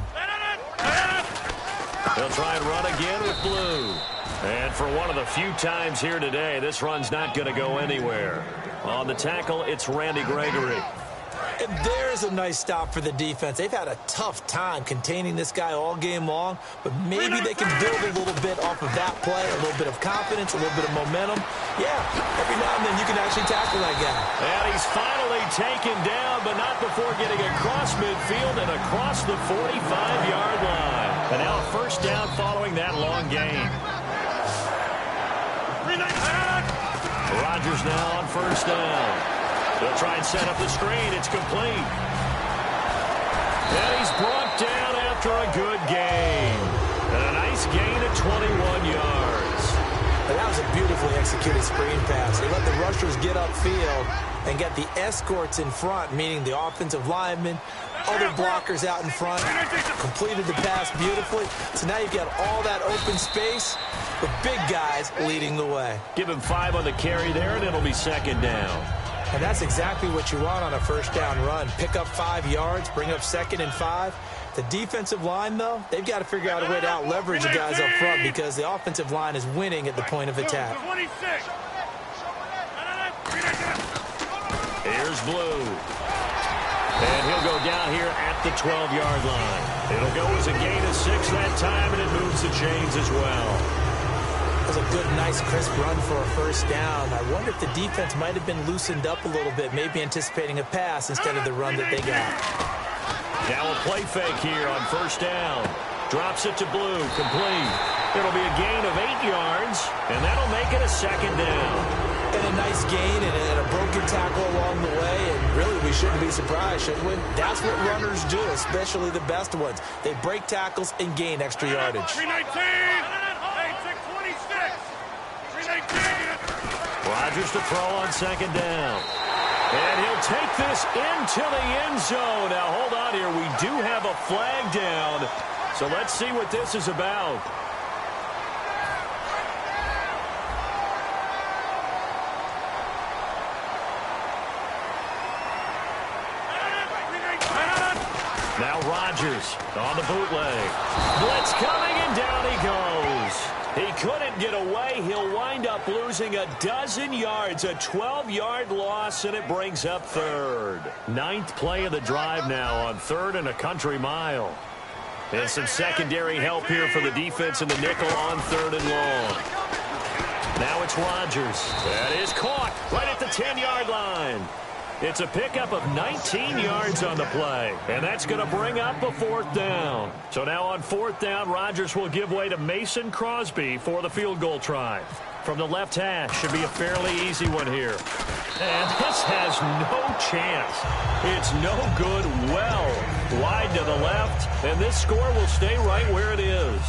They'll try and run again with Blue. And for one of the few times here today, this run's not going to go anywhere. On the tackle, it's Randy Gregory. And there's a nice stop for the defense. They've had a tough time containing this guy all game long, but maybe they can build a little bit off of that play, a little bit of confidence, a little bit of momentum. Yeah, every now and then you can actually tackle that guy. And he's finally taken down, but not before getting across midfield and across the 45-yard line. And now a first down following that long gain. Rodgers now on first down. They'll try and set up the screen. It's complete. And he's brought down after a good gain. And a nice gain at 21 yards. And that was a beautifully executed screen pass. They let the rushers get upfield and get the escorts in front, meaning the offensive linemen, other blockers out in front, completed the pass beautifully. So now you've got all that open space with big guys leading the way. Give him 5 on the carry there, and it'll be second down. And that's exactly what you want on a first down run. Pick up 5 yards, bring up 2nd and 5. The defensive line, though, they've got to figure out a way to out-leverage the guys up front because the offensive line is winning at the point of attack. Here's Blue. And he'll go down here at the 12-yard line. It'll go as a gain of 6 that time, and it moves the chains as well. That was a good, nice, crisp run for a first down. I wonder if the defense might have been loosened up a little bit, maybe anticipating a pass instead of the run that they got. Now a play fake here on first down. Drops it to Blue, complete. It'll be a gain of 8 yards, and that'll make it a second down. And a nice gain and a broken tackle along the way, and really we shouldn't be surprised, should we? That's what runners do, especially the best ones. They break tackles and gain extra yardage. 319! Rodgers to throw on second down. And he'll take this into the end zone. Now, hold on here. We do have a flag down. So let's see what this is about. Now Rodgers on the bootleg. Blitz coming, and down he goes. He couldn't get away. He'll wind up losing a dozen yards, a 12-yard loss, and it brings up third. 9th play of the drive now on 3rd and a country mile. And some secondary help here for the defense in the nickel on 3rd and long. Now it's Rodgers. That is caught right at the 10-yard line. It's a pickup of 19 yards on the play, and that's going to bring up a 4th down. So now on 4th down, Rodgers will give way to Mason Crosby for the field goal try. From the left hash, should be a fairly easy one here. And this has no chance. It's no good, well wide to the left, and this score will stay right where it is.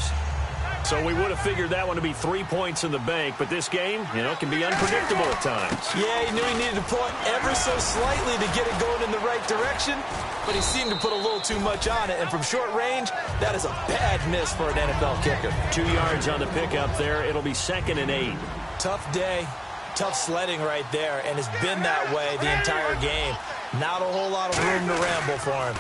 So we would have figured that one to be 3 points in the bank, but this game, can be unpredictable at times. Yeah, he knew he needed to point ever so slightly to get it going in the right direction, but he seemed to put a little too much on it, and from short range, that is a bad miss for an NFL kicker. 2 yards on the pickup there. It'll be 2nd and 8. Tough day, tough sledding right there, and it's been that way the entire game. Not a whole lot of room to ramble for him.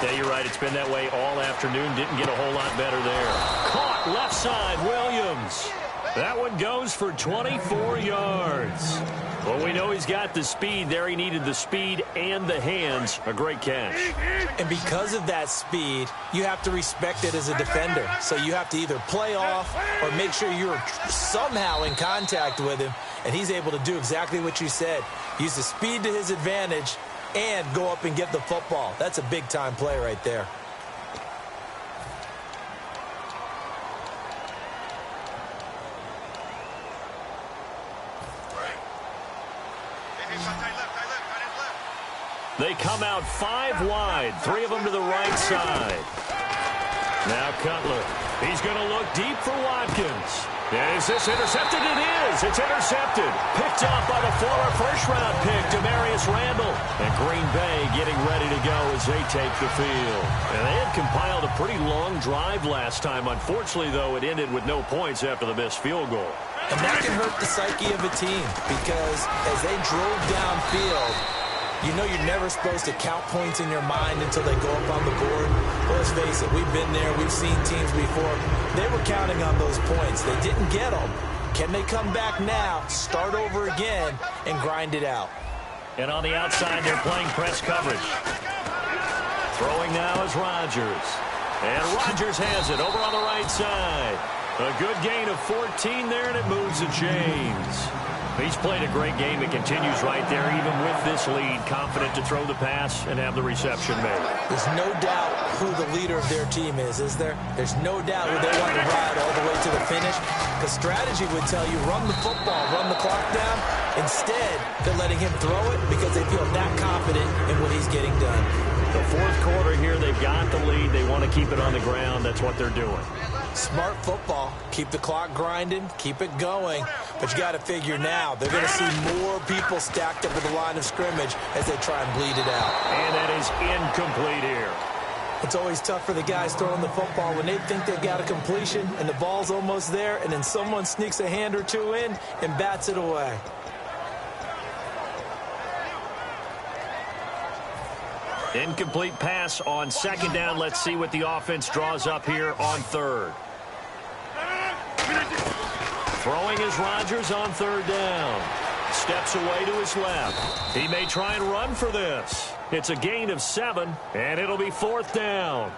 Yeah, you're right. It's been that way all afternoon. Didn't get a whole lot better there. Caught left side, Williams. That one goes for 24 yards. Well, we know he's got the speed there. He needed the speed and the hands. A great catch. And because of that speed, you have to respect it as a defender. So you have to either play off or make sure you're somehow in contact with him. And he's able to do exactly what you said. Use the speed to his advantage and go up and get the football. That's a big-time play right there. They come out 5 wide, 3 of them to the right side. Now Cutler. He's going to look deep for Watkins. Is this intercepted? It is. It's intercepted. Picked off by the former first-round pick, Demarius Randall. And Green Bay getting ready to go as they take the field. And they had compiled a pretty long drive last time. Unfortunately, though, it ended with no points after the missed field goal. And that can hurt the psyche of a team because as they drove downfield, you know you're never supposed to count points in your mind until they go up on the board. Well, let's face it, we've been there. We've seen teams before. They were counting on those points. They didn't get them. Can they come back now, start over again, and grind it out? And on the outside, they're playing press coverage. Throwing now is Rodgers. And Rodgers has it over on the right side. A good gain of 14 there, and it moves the chains. He's played a great game. It continues right there, even with this lead, confident to throw the pass and have the reception made. There's no doubt who the leader of their team is there? There's no doubt who they want to ride all the way to the finish. Because strategy would tell you, run the football, run the clock down. Instead, they're letting him throw it because they feel that confident in what he's getting done. The fourth quarter here, they've got the lead. They want to keep it on the ground. That's what they're doing. Smart football. Keep the clock grinding. Keep it going. But you got to figure now, they're going to see more people stacked up at the line of scrimmage as they try and bleed it out. And that is incomplete here. It's always tough for the guys throwing the football when they think they've got a completion and the ball's almost there, and then someone sneaks a hand or two in and bats it away. Incomplete pass on second down. Let's see what the offense draws up here on third. Throwing is Rodgers on third down. Steps away to his left. He may try and run for this. It's a gain of 7, and it'll be fourth down.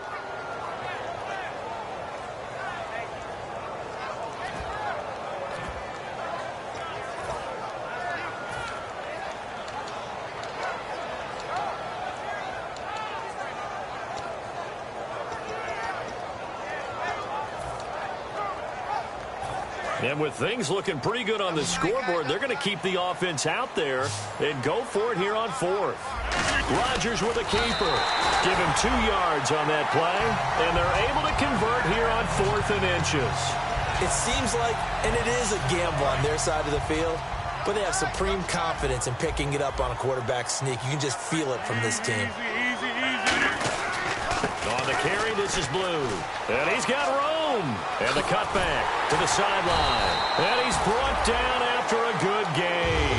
And with things looking pretty good on the scoreboard, they're going to keep the offense out there and go for it here on fourth. Rodgers with a keeper. Give him 2 yards on that play, and they're able to convert here on 4th and inches. It seems like, and it is a gamble on their side of the field, but they have supreme confidence in picking it up on a quarterback sneak. You can just feel it from this team. On the carry, this is Blue. And he's got room. And the cutback to the sideline. And he's brought down after a good gain.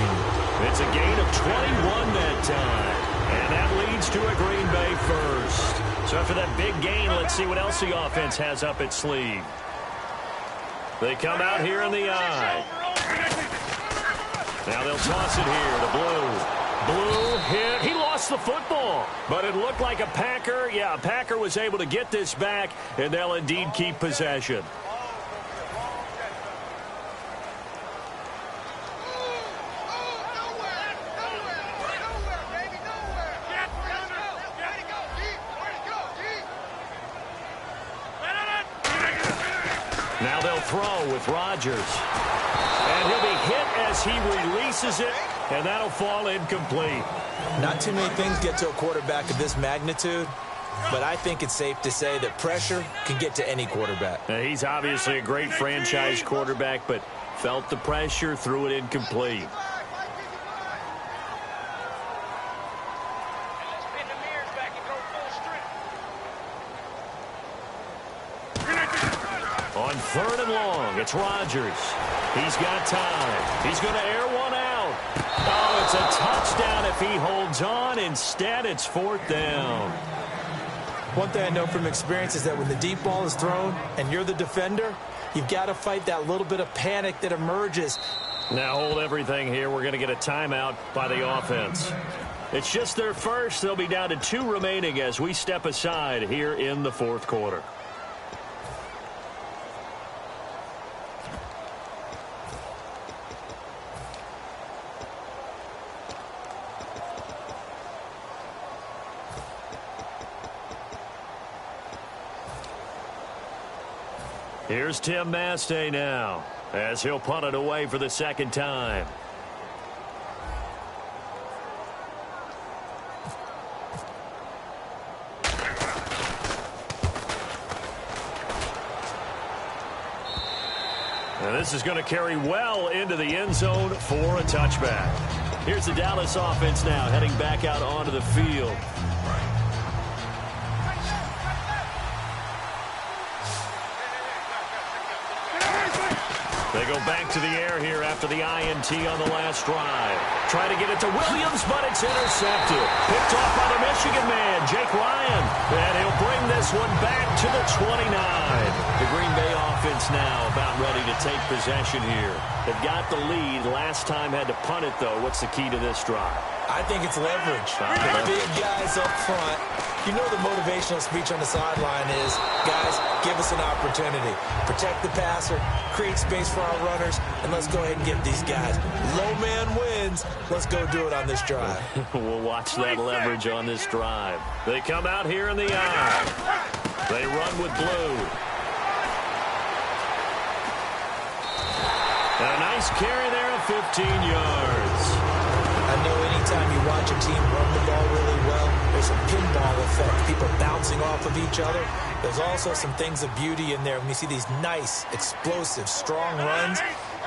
It's a gain of 21 that time. And that leads to a Green Bay first. So after that big gain, let's see what else the offense has up its sleeve. They come out here in the eye. Now they'll toss it here to Blue. Blue hit. He lost the football, but it looked like a Packer. Yeah, a Packer was able to get this back, and they'll indeed keep possession. Now they'll throw with Rodgers. And he'll be hit as he releases it, and that'll fall incomplete. Not too many things get to a quarterback of this magnitude, but I think it's safe to say that pressure can get to any quarterback. Now, he's obviously a great franchise quarterback, but felt the pressure, threw it incomplete. On third and long, it's Rodgers. He's got time. He's going to air one out. Oh, it's a touchdown if he holds on. Instead, it's fourth down. One thing I know from experience is that when the deep ball is thrown and you're the defender, you've got to fight that little bit of panic that emerges. Now hold everything here. We're going to get a timeout by the offense. It's just their first. They'll be down to 2 remaining as we step aside here in the fourth quarter. Here's Tim Mastay now, as he'll punt it away for the second time. And this is going to carry well into the end zone for a touchback. Here's the Dallas offense now heading back out onto the field. They go back to the air here after the INT on the last drive. Try to get it to Williams, but it's intercepted. Picked off by the Michigan man, Jake Ryan. And he'll bring this one back to the 29. The Green Bay offense now about ready to take possession here. They've got the lead. Last time had to punt it, though. What's the key to this drive? I think it's leverage. Big guys up front. You know the motivational speech on the sideline is, guys, give us an opportunity. Protect the passer, create space for our runners, and let's go ahead and give these guys. Low man wins. Let's go do it on this drive. We'll watch that leverage on this drive. They come out here in the eye. They run with blue. And a nice carry there of 15 yards. I know anytime you watch a team run the ball really well, there's a pinball effect. People bouncing off of each other. There's also some things of beauty in there when you see these nice, explosive, strong runs.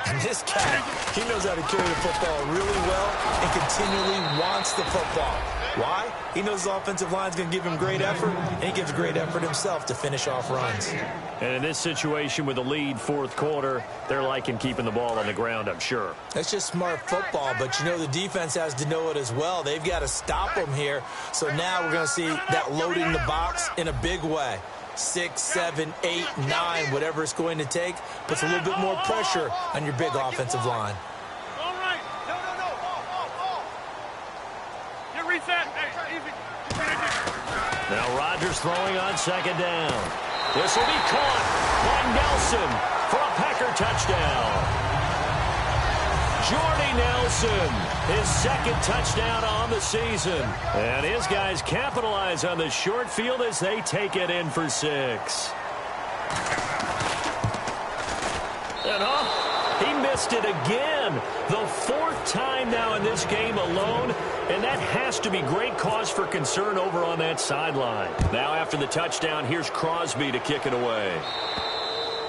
And this guy, he knows how to carry the football really well and continually wants the football. Why? He knows his offensive line is going to give him great effort, and he gives great effort himself to finish off runs. And in this situation with the lead fourth quarter, they're liking keeping the ball on the ground, I'm sure. That's just smart football, but you know the defense has to know it as well. They've got to stop them here. So now we're going to see that loading the box in a big way. 6, 7, 8, 9, whatever it's going to take, puts a little bit more pressure on your big offensive line. All right. No. You reset. Hey, easy. Now Rodgers throwing on second down. This will be caught by Nelson for a Packer touchdown. Jordy Nelson, his second touchdown on the season. And his guys capitalize on the short field as they take it in for 6. And he missed it again. The 4th time now in this game alone. And that has to be great cause for concern over on that sideline. Now after the touchdown, here's Crosby to kick it away.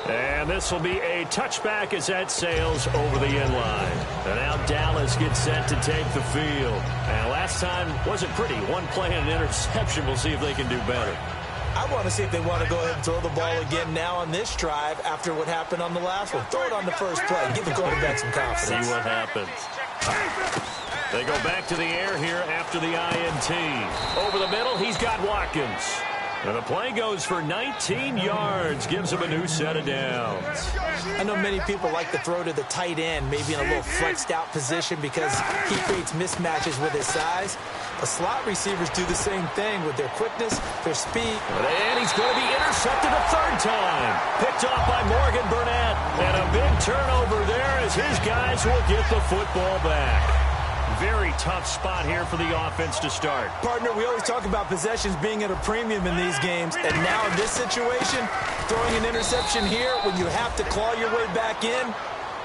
And this will be a touchback as that sails over the end line. And now Dallas gets set to take the field. And last time wasn't pretty. One play and an interception. We'll see if they can do better. I want to see if they want to go ahead and throw the ball again now on this drive after what happened on the last one. Throw it on the first play. Give the quarterback some confidence. See what happens. They go back to the air here after the INT. Over the middle, he's got Watkins. And the play goes for 19 yards, gives him a new set of downs. I know many people like to throw to the tight end, maybe in a little flexed out position because he creates mismatches with his size. The slot receivers do the same thing with their quickness, their speed. And he's going to be intercepted a 3rd time. Picked off by Morgan Burnett. And a big turnover there as his guys will get the football back. Very tough spot here for the offense to start. Partner, we always talk about possessions being at a premium in these games, and now in this situation, throwing an interception here when you have to claw your way back in,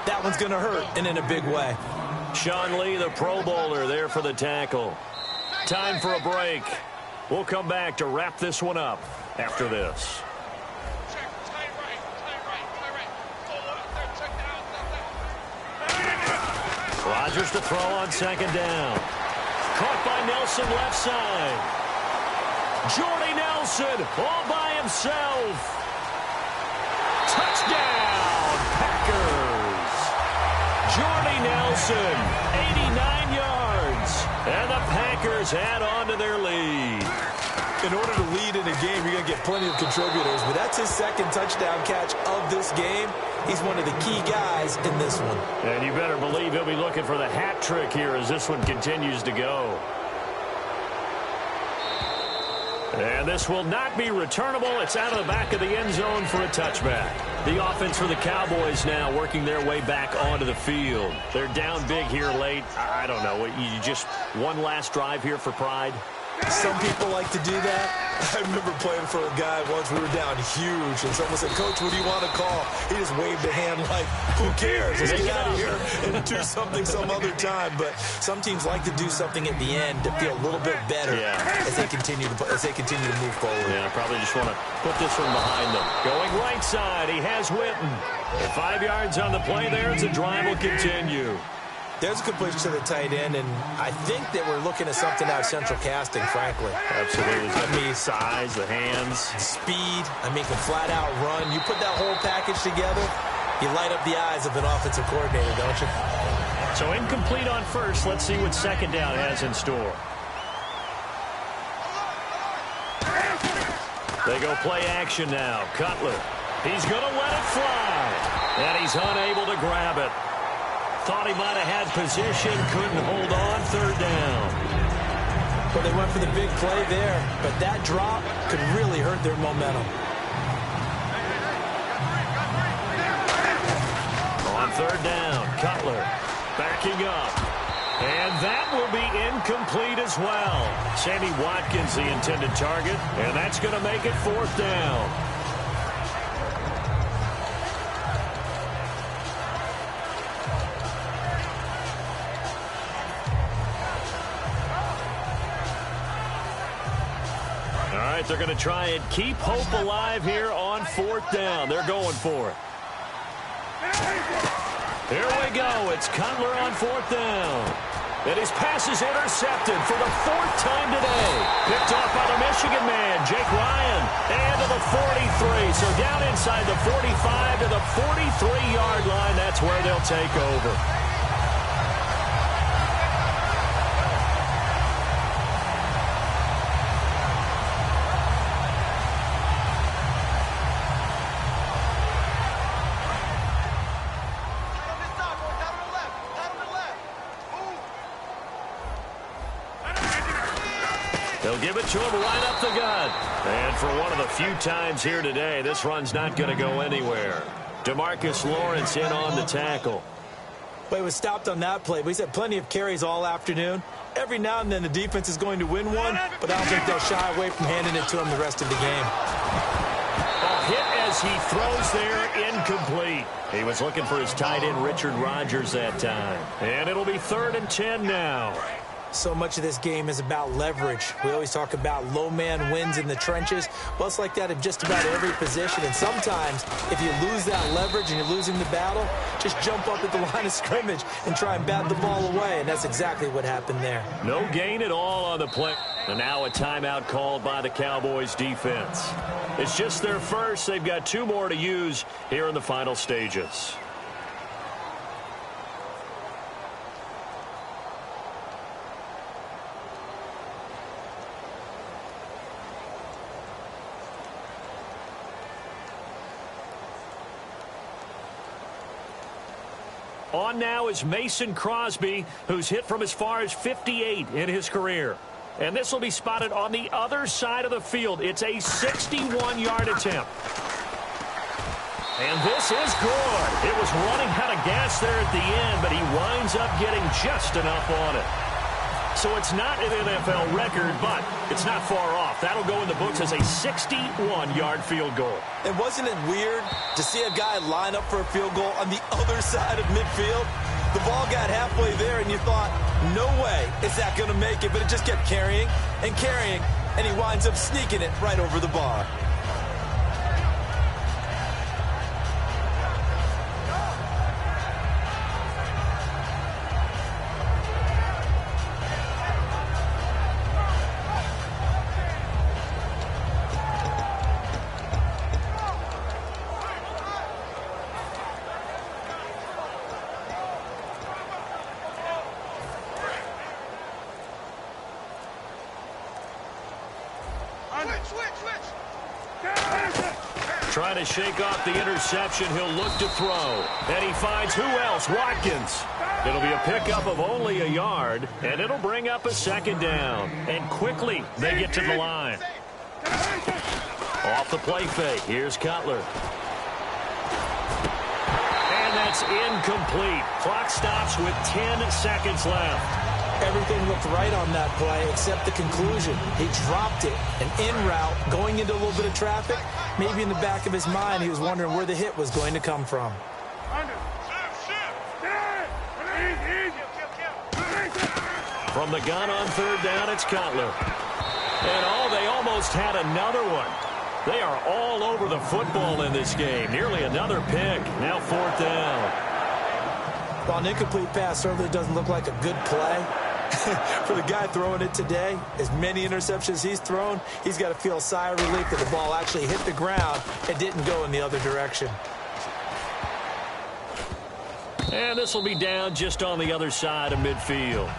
that one's going to hurt, and in a big way. Sean Lee, the Pro Bowler, there for the tackle. Time for a break. We'll come back to wrap this one up after this. Rodgers to throw on second down. Caught by Nelson left side. Jordy Nelson all by himself. Touchdown, Packers. Jordy Nelson, 89 yards. And the Packers add on to their lead. In order to lead in a game, you're going to get plenty of contributors, but that's his second touchdown catch of this game. He's one of the key guys in this one. And you better believe he'll be looking for the hat trick here as this one continues to go. And this will not be returnable. It's out of the back of the end zone for a touchback. The offense for the Cowboys now working their way back onto the field. They're down big here late. I don't know. You just one last drive here for pride? Some people like to do that. I remember playing for a guy once. We were down huge, and someone said, "Coach, what do you want to call?" He just waved a hand like, "Who cares? Let's get out of here and do something some other time." But some teams like to do something at the end to feel a little bit better as they continue to move forward. Yeah, probably just want to put this one behind them. Going right side, he has Witten. 5 yards on the play there as the drive will continue. There's a completion to the tight end, and I think that we're looking at something out of central casting, frankly. Absolutely. I mean, size, the hands. Speed. I mean, can flat out run. You put that whole package together, you light up the eyes of an offensive coordinator, don't you? So incomplete on first. Let's see what second down has in store. They go play action now. Cutler. He's going to let it fly. And he's unable to grab it. Thought he might have had position, couldn't hold on, third down. Well, they went for the big play there, but that drop could really hurt their momentum. On third down, Cutler backing up. And that will be incomplete as well. Sammy Watkins, the intended target, and that's going to make it fourth down. They're going to try and keep hope alive here on fourth down. They're going for it. Here we go. It's Cutler on fourth down. And his pass is intercepted for the fourth time today. Picked off by the Michigan man, Jake Ryan. And to the 43. So down inside the 45 to the 43-yard line. That's where they'll take over. They'll give it to him right up the gut. And for one of the few times here today, this run's not going to go anywhere. DeMarcus Lawrence in on the tackle. Well, he was stopped on that play, but he's had plenty of carries all afternoon. Every now and then the defense is going to win one, but I don't think they'll shy away from handing it to him the rest of the game. A hit as he throws there, incomplete. He was looking for his tight end, Richard Rodgers, that time. And it'll be 3rd and 10 now. So much of this game is about leverage. We always talk about low man wins in the trenches. Well, it's like that in just about every position. And sometimes, if you lose that leverage and you're losing the battle, just jump up at the line of scrimmage and try and bat the ball away. And that's exactly what happened there. No gain at all on the play. And now a timeout called by the Cowboys defense. It's just their first. They've got 2 more to use here in the final stages. On now is Mason Crosby, who's hit from as far as 58 in his career. And this will be spotted on the other side of the field. It's a 61-yard attempt. And this is good. It was running out of gas there at the end, but he winds up getting just enough on it. So it's not an NFL record, but it's not far off. That'll go in the books as a 61-yard field goal. And wasn't it weird to see a guy line up for a field goal on the other side of midfield? The ball got halfway there, and you thought, no way is that going to make it. But it just kept carrying, and he winds up sneaking it right over the bar. Trying to shake off the interception. He'll look to throw. And he finds who else? Watkins. It'll be a pickup of only a yard, and it'll bring up a 2nd down. And quickly, they get to the line. Off the play fake. Here's Cutler. And that's incomplete. Clock stops with 10 seconds left. Everything looked right on that play except the conclusion. He dropped it, an in route, going into a little bit of traffic. Maybe in the back of his mind, he was wondering where the hit was going to come from. From the gun on third down, it's Cutler. And they almost had another one. They are all over the football in this game. Nearly another pick. Now fourth down. While an incomplete pass certainly doesn't look like a good play, for the guy throwing it today, as many interceptions he's thrown, he's got to feel a sigh of relief that the ball actually hit the ground and didn't go in the other direction. And this will be down just on the other side of midfield.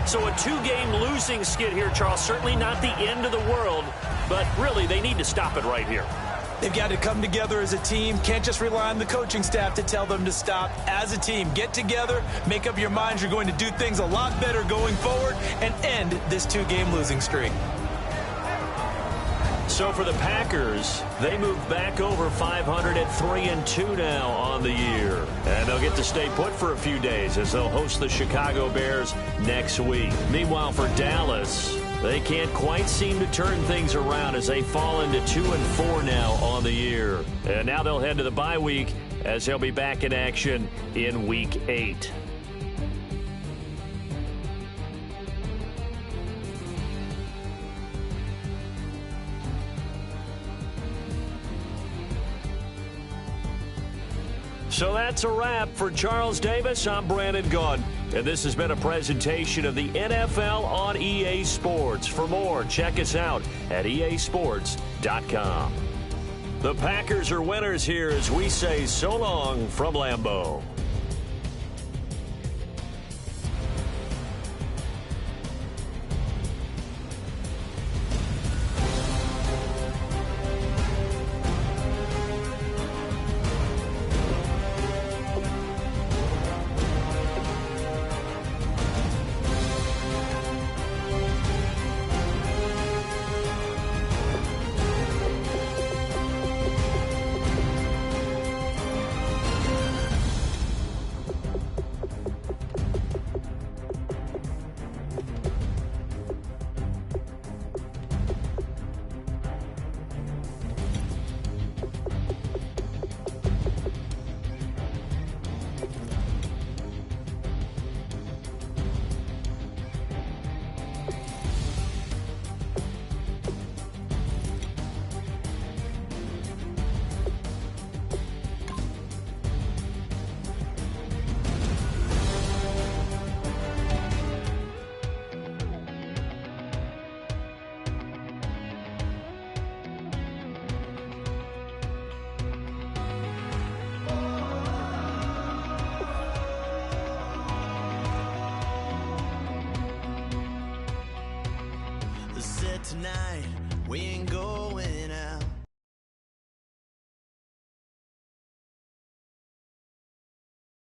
So a two-game losing skid here, Charles. Certainly not the end of the world, but really they need to stop it right here. They've got to come together as a team. Can't just rely on the coaching staff to tell them to stop. As a team, get together, make up your minds you're going to do things a lot better going forward, and end this two-game losing streak. So for the Packers, they move back over 500 at 3-2 now on the year. And they'll get to stay put for a few days as they'll host the Chicago Bears next week. Meanwhile, for Dallas, they can't quite seem to turn things around as they fall into 2-4 now on the year. And now they'll head to the bye week as they'll be back in action in Week 8. So that's a wrap. For Charles Davis, I'm Brandon Gaudin, and this has been a presentation of the NFL on EA Sports. For more, check us out at easports.com. The Packers are winners here as we say so long from Lambeau. Tonight, we ain't going out.